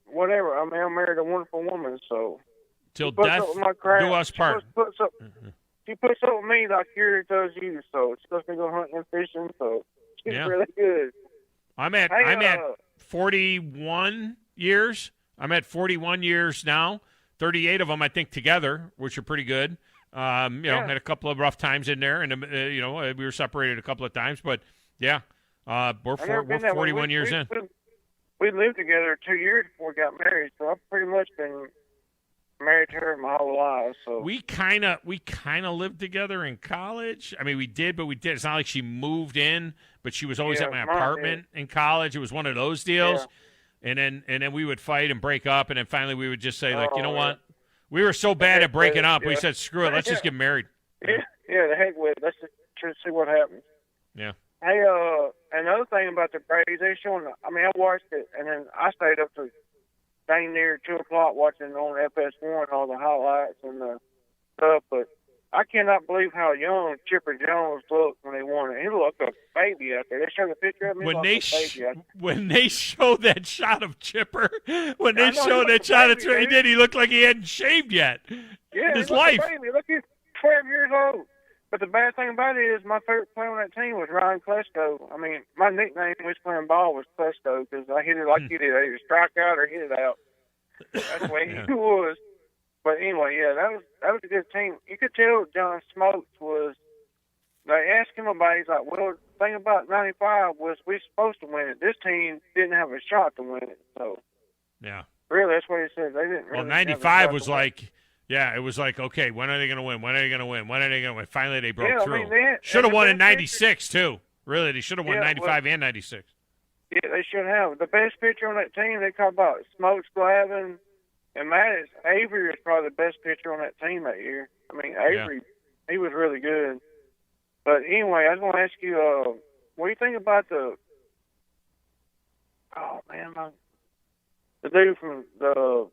whatever. I mean, I married a wonderful woman, so. Till death do us part. She puts up with me like Curie does you, so she's supposed to go hunting and fishing, so she's really good. I'm at 41 years. I'm at 41 years now. 38 of them, I think, together, which are pretty good. Had a couple of rough times in there, and we were separated a couple of times, but we're 41 years in. We lived together 2 years before we got married, so I've pretty much been married to her my whole life. So we kind of lived together in college. I mean, we did, but we did. It's not like she moved in, but she was always at my apartment in college. It was one of those deals. Yeah. And then we would fight and break up, and then finally we would just say, you know what? We were so bad at breaking up, we said, screw it, let's just get married. Yeah, the heck with it. Let's just try to see what happens. Yeah. Hey, another thing about the Braves, they showing, I watched it, and then I stayed up to dang near 2 o'clock watching on FS1 all the highlights and the stuff, but I cannot believe how young Chipper Jones looked when they won it. He looked like a baby out there. They showed a picture of him. When they showed that shot of Chipper, he looked like he hadn't shaved yet. Yeah, his life. Like a baby. Look, he's 12 years old. But the bad thing about it is my favorite player on that team was Ryan Klesko. I mean, my nickname when we was playing ball was Klesko because I hit it like you did. I either strike out or hit it out. That's the way he was. But anyway, that was a good team. You could tell John Smokes was. They asked him about it. He's like, well, the thing about 95 was we supposed to win it. This team didn't have a shot to win it. So, really, that's what he said. They didn't really. Well, 95 was like, it was like, okay, when are they going to win? When are they going to win? When are they going to win? Finally, they broke through. Should have won in 96 too. Really, they should have won 95 and 96. Yeah, they should have. The best pitcher on that team, they talk about Smokes, Glavin, and Mattis. Avery was probably the best pitcher on that team that year. I mean, Avery, he was really good. But anyway, I was going to ask you, what do you think about the? Oh man, the dude from the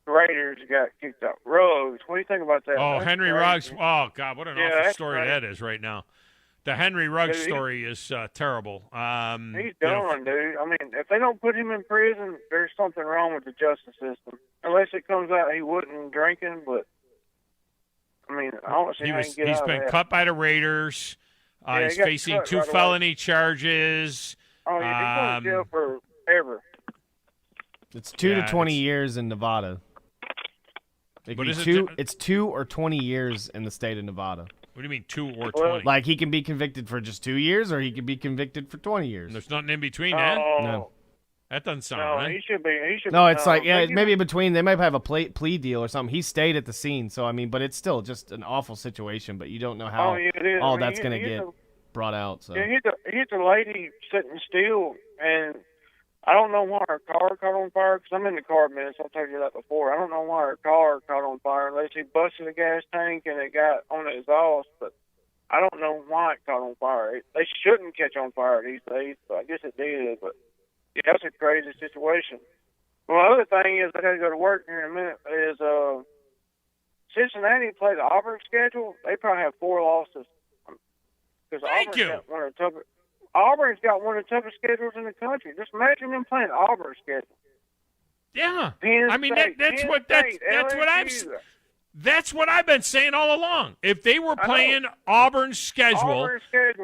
Raiders got kicked out. Ruggs, what do you think about that? Oh, That's Henry crazy. Ruggs. Oh, God, what an Yeah, awful that's story crazy. that is right now. The Henry Ruggs Dude, story is terrible. He's you know, done, dude. I mean, if they don't put him in prison, there's something wrong with the justice system. Unless it comes out he wasn't drinking, but I mean, I don't see how he can get he's out been of that. cut by the Raiders. Yeah, He's he got facing cut 2 right away. felony charges. Oh, yeah, he's going to jail forever. It's 2 Yeah, to 20 it's- years in Nevada. It But can be is it two, di- it's 2 or 20 years in the state of Nevada. What do you mean 2 or 20? Like he can be convicted for just 2 years, or he can be convicted for 20 years. There's nothing in between that? No. That doesn't sound No, right. he should be. He should. No, it's like they give maybe him- between they might have a plea deal or something. He stayed at the scene, so I mean, but it's still just an awful situation. But you don't know how Oh, yeah, it is. all I mean, that's he- gonna he's get a- brought out. So Yeah, he's a lady sitting still, and I don't know why her car caught on fire. Because I'm in the car business. I've told you that before. I don't know why her car caught on fire unless he busted a gas tank and it got on the exhaust. But I don't know why it caught on fire. They shouldn't catch on fire these days, but I guess it did. But yeah, that's a crazy situation. Well, the other thing is, I got to go to work here in a minute, is Cincinnati played the Auburn schedule. They probably have 4 losses. Because Auburn's got one of the toughest schedules in the country. Just imagine them playing Auburn's schedule. Yeah. Penn I mean, State, that's Penn what State, LSU. LSU. That's what I've been saying all along. If they were playing Auburn's schedule,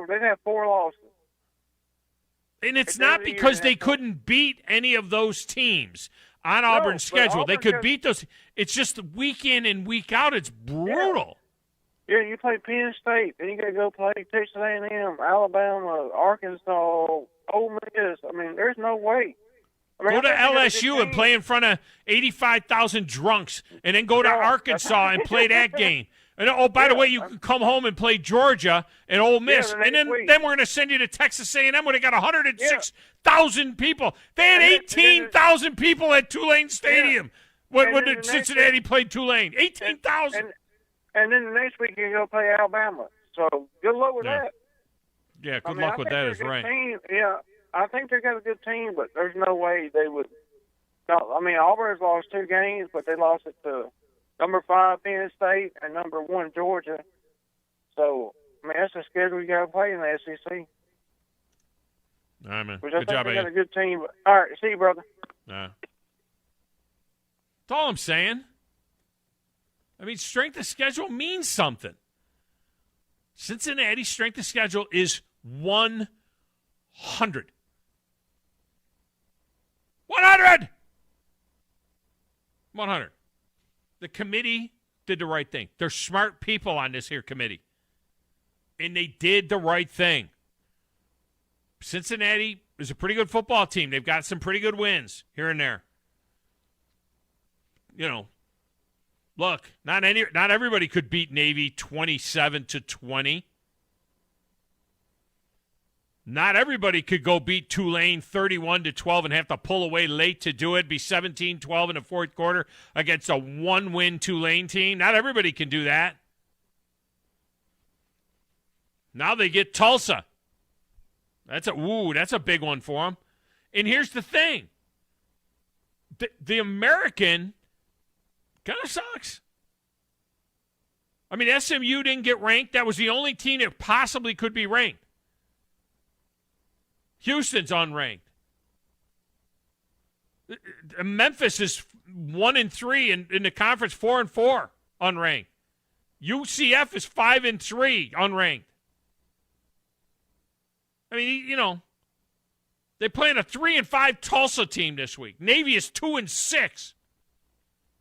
they'd have 4 losses. and it's At the end not of the year, because they they couldn't beat any of those teams on No, Auburn's but schedule. They Auburn could has- beat those. It's just week in and week out. It's brutal. Yeah, you play Penn State, then you got to go play Texas A&M, Alabama, Arkansas, Ole Miss. I mean, there's no way. I mean, Go to I think they got a good LSU and team. play in front of 85,000 drunks, and then go to Arkansas and play that game. And oh, by the way, you can come home and play Georgia and Ole Miss, the and next week. then we're going to send you to Texas A&M where they got 106,000 people. They had And then- 18,000 people at Tulane Stadium when And then the the next Cincinnati played Tulane. 18,000. And then the next week you go play Alabama. So good luck with Yeah. that. Yeah, I good mean, luck I with think that they're is a good right. Team. Yeah, I think they got a good team, but there's no way they would. No, I mean, Auburn's lost 2 games, but they lost it to number 5 Penn State and number 1 Georgia. So, I mean, that's the schedule you got to play in the SEC. All right, man. Which I Good think job, they got Eddie. a good team. But, all right, see you, brother. That's all I'm saying. I mean, strength of schedule means something. Cincinnati's strength of schedule is 100. 100! 100. The committee did the right thing. They're smart people on this here committee. And they did the right thing. Cincinnati is a pretty good football team. They've got some pretty good wins here and there. You know, look, not everybody could beat Navy 27-20. Not everybody could go beat Tulane 31-12 and have to pull away late to do it, be 17-12 in the fourth quarter against a 1-win Tulane team. Not everybody can do that. Now they get Tulsa. That's a big one for them. And here's the thing. The American kind of sucks. I mean, SMU didn't get ranked. That was the only team that possibly could be ranked. Houston's unranked. Memphis is 1-3 in the conference, 4-4 unranked. UCF is 5-3 unranked. I mean, you know, they're playing a 3-5 Tulsa team this week. Navy is 2-6.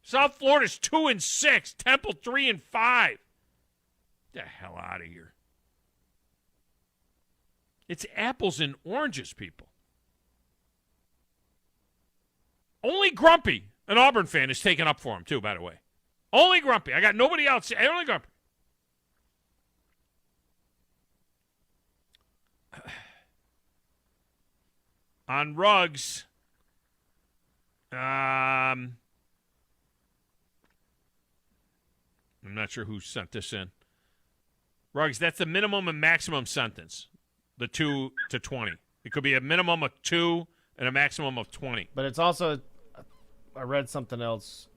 South Florida's 2-6. Temple 3-5. Get the hell out of here. It's apples and oranges, people. Only Grumpy, an Auburn fan, is taking up for him, too, by the way. Only Grumpy. I got nobody else. Only Grumpy. On Ruggs, I'm not sure who sent this in. Ruggs, that's the minimum and maximum sentence, the 2 to 20. It could be a minimum of 2 and a maximum of 20. But it's also, I read something else.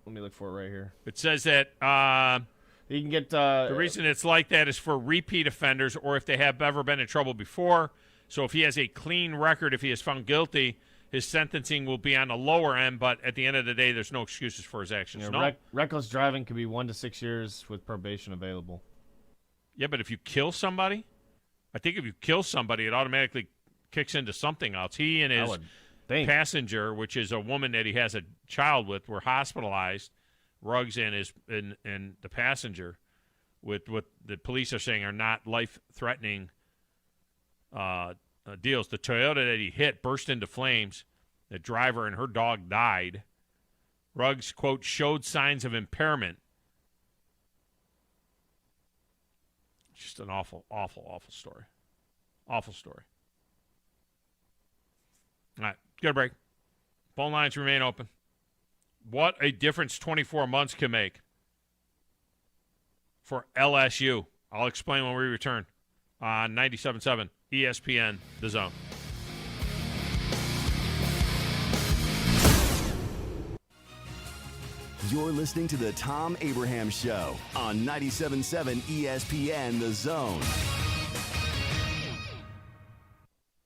Let me look for it right here. It says that you can get the reason it's like that is for repeat offenders or if they have ever been in trouble before. So if he has a clean record, if he is found guilty, his sentencing will be on the lower end. But at the end of the day, there's no excuses for his actions. Yeah, no. Reckless driving could be 1 to 6 years with probation available. Yeah, but if you kill somebody, I think if you kill somebody, it automatically kicks into something else. He and his passenger, which is a woman that he has a child with, were hospitalized. Ruggs and the passenger, with what the police are saying are not life-threatening deals. The Toyota that he hit burst into flames. The driver and her dog died. Ruggs, quote, showed signs of impairment. Just an awful, awful, awful story. Awful story. All right, get a break. Phone lines remain open. What a difference 24 months can make for LSU. I'll explain when we return on 97.7 ESPN, The Zone. You're listening to the Thom Abraham Show on 97.7 ESPN, The Zone.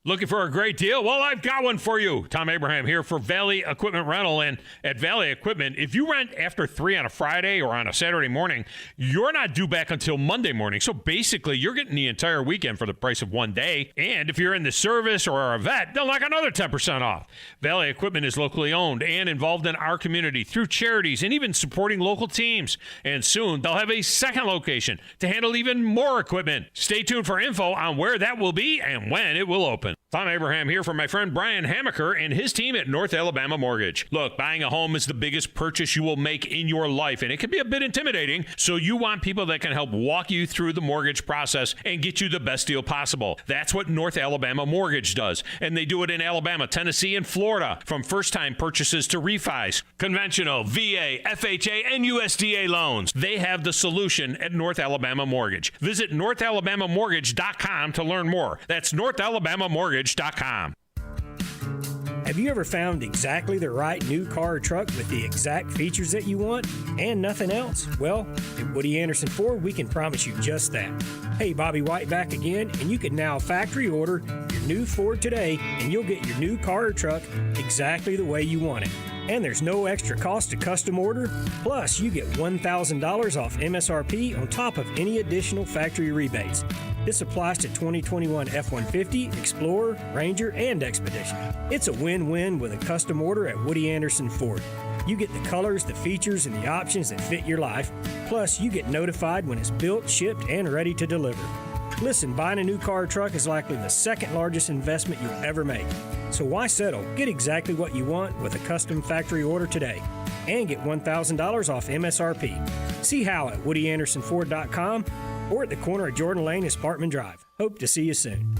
Looking for a great deal? Well, I've got one for you. Thom Abraham here for Valley Equipment Rental. And at Valley Equipment, if you rent after 3 on a Friday or on a Saturday morning, you're not due back until Monday morning. So basically, you're getting the entire weekend for the price of one day. And if you're in the service or are a vet, they'll knock another 10% off. Valley Equipment is locally owned and involved in our community through charities and even supporting local teams. And soon, they'll have a second location to handle even more equipment. Stay tuned for info on where that will be and when it will open. Thom Abraham here for my friend Brian Hamaker and his team at North Alabama Mortgage. Look, buying a home is the biggest purchase you will make in your life, and it can be a bit intimidating, so you want people that can help walk you through the mortgage process and get you the best deal possible. That's what North Alabama Mortgage does, and they do it in Alabama, Tennessee, and Florida, from first-time purchases to refis, conventional, VA, FHA, and USDA loans. They have the solution at North Alabama Mortgage. Visit NorthAlabamaMortgage.com to learn more. That's NorthAlabamaMortgage.com. Have you ever found exactly the right new car or truck with the exact features that you want and nothing else? Well, at Woody Anderson Ford, we can promise you just that. Hey, Bobby White back again, and you can now factory order your new Ford today, and you'll get your new car or truck exactly the way you want it. And there's no extra cost to custom order. Plus, you get $1,000 off MSRP on top of any additional factory rebates. This applies to 2021 F-150, Explorer, Ranger, and Expedition. It's a win-win with a custom order at Woody Anderson Ford. You get the colors, the features, and the options that fit your life. Plus, you get notified when it's built, shipped, and ready to deliver. Listen, buying a new car or truck is likely the second largest investment you'll ever make. So why settle? Get exactly what you want with a custom factory order today and get $1,000 off MSRP. See how at WoodyAndersonFord.com or at the corner of Jordan Lane and Sparkman Drive. Hope to see you soon.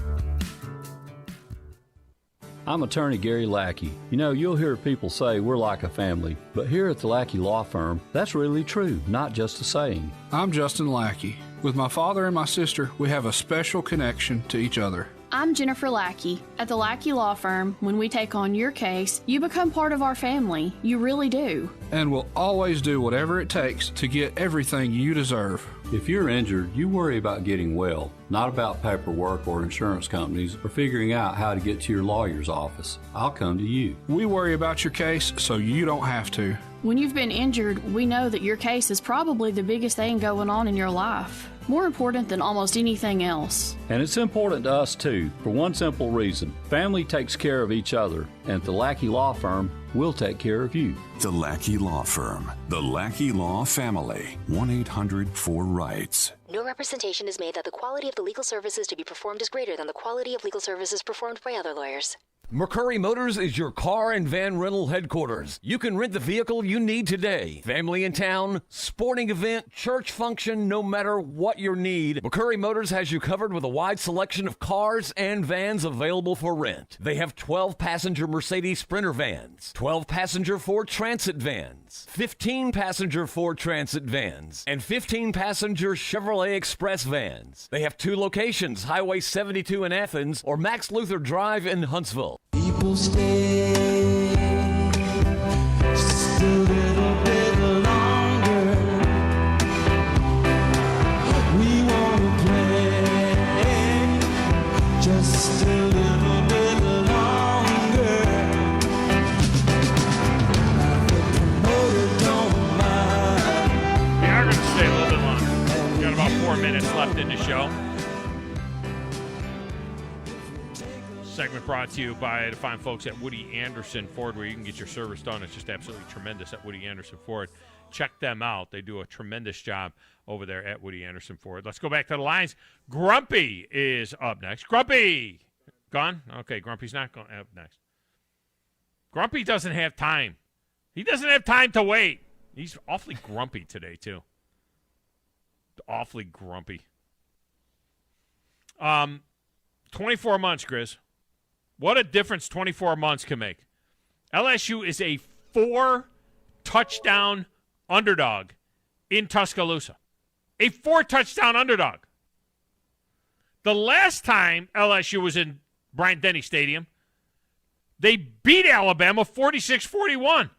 I'm attorney Gary Lackey. You know, you'll hear people say we're like a family, but here at the Lackey Law Firm, that's really true, not just a saying. I'm Justin Lackey. With my father and my sister, we have a special connection to each other. I'm Jennifer Lackey. At the Lackey Law Firm, when we take on your case, you become part of our family. You really do. And we'll always do whatever it takes to get everything you deserve. If you're injured, you worry about getting well, not about paperwork or insurance companies or figuring out how to get to your lawyer's office. I'll come to you. We worry about your case so you don't have to. When you've been injured, we know that your case is probably the biggest thing going on in your life. More important than almost anything else. And it's important to us, too, for one simple reason. Family takes care of each other, and at the Lackey Law Firm, we'll take care of you. The Lackey Law Firm. The Lackey Law Family. 1-800-4RIGHTS. No representation is made that the quality of the legal services to be performed is greater than the quality of legal services performed by other lawyers. McCurry Motors is your car and van rental headquarters. You can rent the vehicle you need today. Family in town, sporting event, church function, no matter what your need, McCurry Motors has you covered with a wide selection of cars and vans available for rent. They have 12-passenger Mercedes Sprinter vans, 12-passenger Ford Transit vans, 15-passenger Ford Transit vans, and 15-passenger Chevrolet Express vans. They have 2 locations, Highway 72 in Athens or Max Luther Drive in Huntsville. we'll stay just a little bit longer. We want to play just a little bit longer. The promoter don't mind. We are going to stay a little bit longer. We got about 4 minutes left in the show. Segment brought to you by the fine folks at Woody Anderson Ford, where you can get your service done. It's just absolutely tremendous at Woody Anderson Ford. Check them out. They do a tremendous job over there at Woody Anderson Ford. Let's go back to the lines. Grumpy is up next. Grumpy! Gone? Okay, Grumpy's not going up next. Grumpy doesn't have time. He doesn't have time to wait. He's awfully grumpy today, too. Awfully grumpy. 24 months, Grizz. What a difference 24 months can make. LSU is a 4-touchdown underdog in Tuscaloosa. A 4-touchdown underdog. The last time LSU was in Bryant-Denny Stadium, they beat Alabama 46-41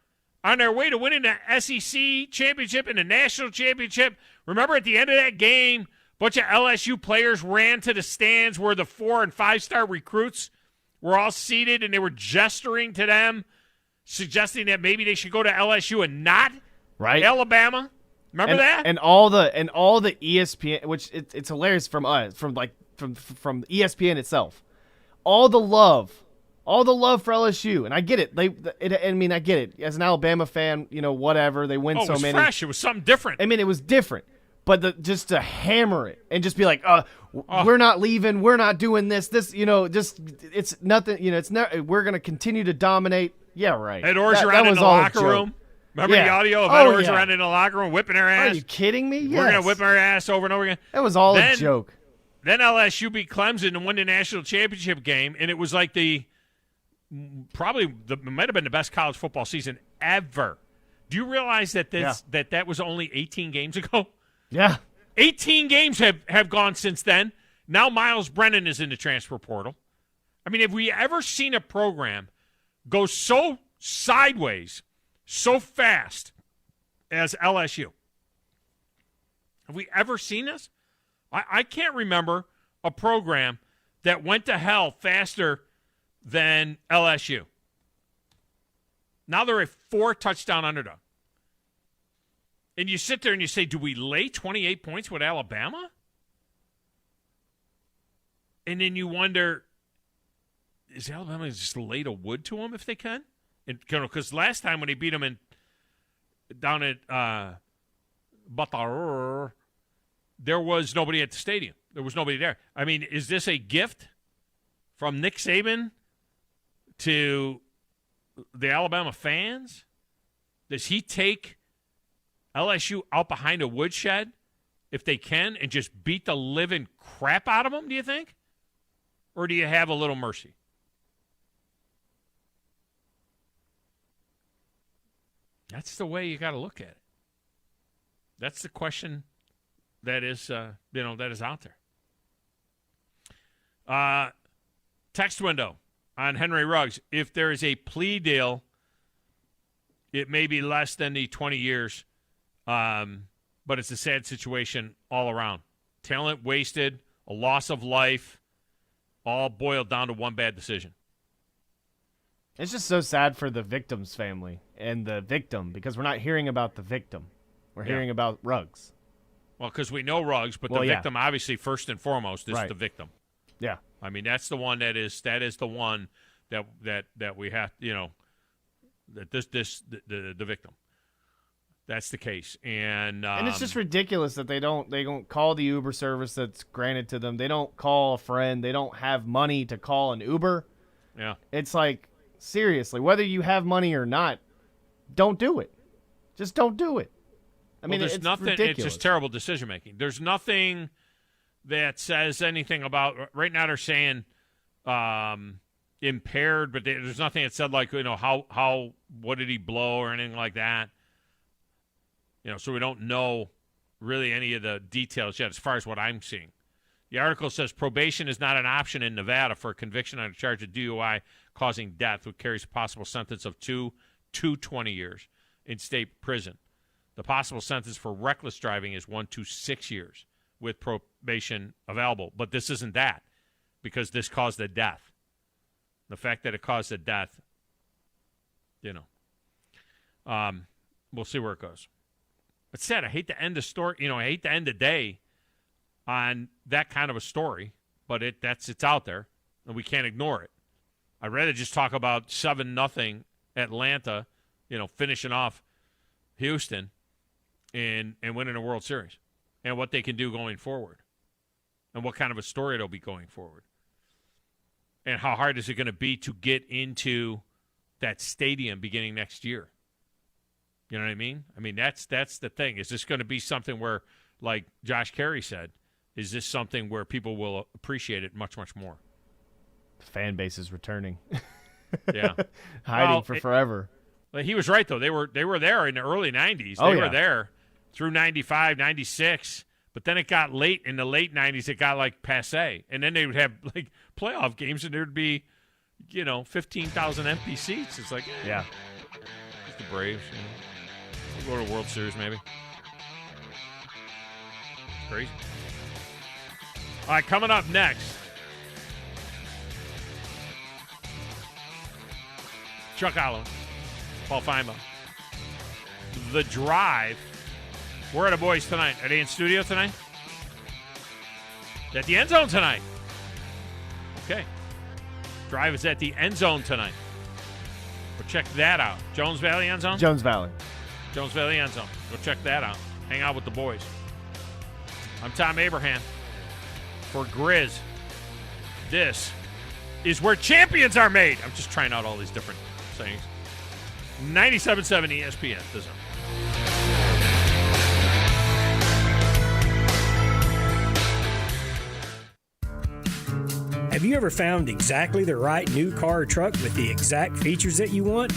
on their way to winning the SEC championship and the national championship. Remember at the end of that game, a bunch of LSU players ran to the stands where the 4- and 5-star recruits were all seated, and they were gesturing to them, suggesting that maybe they should go to LSU and not Alabama. Remember that? And all the ESPN, which it's hilarious from ESPN itself. All the love for LSU, and I get it. I get it. As an Alabama fan, whatever, they win so many. It was fresh. It was something different. I mean, it was different. But just to hammer it and just be like, we're not leaving, we're not doing this, it's nothing, it's not, we're going to continue to dominate. Yeah, right. Ed Orgeron in the locker room. Remember the audio of Ed Orgeron in the locker room whipping her ass? Are you kidding me? We're going to whip her ass over and over again. That was all a joke. Then LSU beat Clemson and won the national championship game, and it was like it might have been the best college football season ever. Do you realize that that was only 18 games ago? Yeah. 18 games have gone since then. Now Miles Brennan is in the transfer portal. I mean, have we ever seen a program go so sideways, so fast as LSU? Have we ever seen this? I can't remember a program that went to hell faster than LSU. Now they're a 4-touchdown underdog. And you sit there and you say, do we lay 28 points with Alabama? And then you wonder, is Alabama just laid a wood to them if they can? Because last time when they beat them down at Batar, there was nobody at the stadium. There was nobody there. I mean, is this a gift from Nick Saban to the Alabama fans? Does he take LSU out behind a woodshed if they can and just beat the living crap out of them, do you think? Or do you have a little mercy? That's the way you got to look at it. That's the question that is, that is out there. Text window on Henry Ruggs. If there is a plea deal, it may be less than the 20 years. But it's a sad situation all around. Talent wasted, a loss of life, all boiled down to one bad decision. It's just so sad for the victim's family and the victim because we're not hearing about the victim. We're hearing about Ruggs. Well, because we know Ruggs, but the victim obviously first and foremost is the victim. Yeah. I mean, that's the one that is the one that we have, that the victim. That's the case, and it's just ridiculous that they don't call the Uber service that's granted to them. They don't call a friend. They don't have money to call an Uber. Yeah, it's like seriously, whether you have money or not, don't do it. Just don't do it. I mean, there's it's nothing. ridiculous. It's just terrible decision making. There's nothing that says anything about. Right now, they're saying impaired, but there's nothing that said like how what did he blow or anything like that. So we don't know really any of the details yet as far as what I'm seeing. The article says probation is not an option in Nevada for a conviction on a charge of DUI causing death, which carries a possible sentence of 2 to 20 years in state prison. The possible sentence for reckless driving is 1 to 6 years with probation available. But this isn't that, because this caused a death. The fact that it caused a death, we'll see where it goes. It's sad. I hate to end the story. I hate to end the day on that kind of a story, but it's out there, and we can't ignore it. I'd rather just talk about 7-0 Atlanta, finishing off Houston and winning a World Series, and what they can do going forward, and what kind of a story it'll be going forward, and how hard is it going to be to get into that stadium beginning next year. You know what I mean? I mean, that's the thing. Is this going to be something where, like Josh Caray said, is this something where people will appreciate it much, much more? The fan base is returning. Yeah. Hiding for forever. He was right, though. They were there in the early 90s. They were there through 95, 96. But then it got late. In the late 90s, it got, passé. And then they would have, playoff games, and there would be, 15,000 empty seats. It's like, yeah. It's the Braves. We'll go to World Series, maybe. It's crazy. All right, coming up next, Chuck Allen, Paul Feinbaum. The Drive. Where are the boys tonight? Are they in studio tonight? At the End Zone tonight. Okay. Drive is at the End Zone tonight. We'll check that out. Jones Valley End Zone? Jones Valley. Jones Valley End Zone. Go check that out. Hang out with the boys. I'm Thom Abraham. For Grizz, this is where champions are made. I'm just trying out all these different sayings. 97.7 ESPN. The Zone. Have you ever found exactly the right new car or truck with the exact features that you want?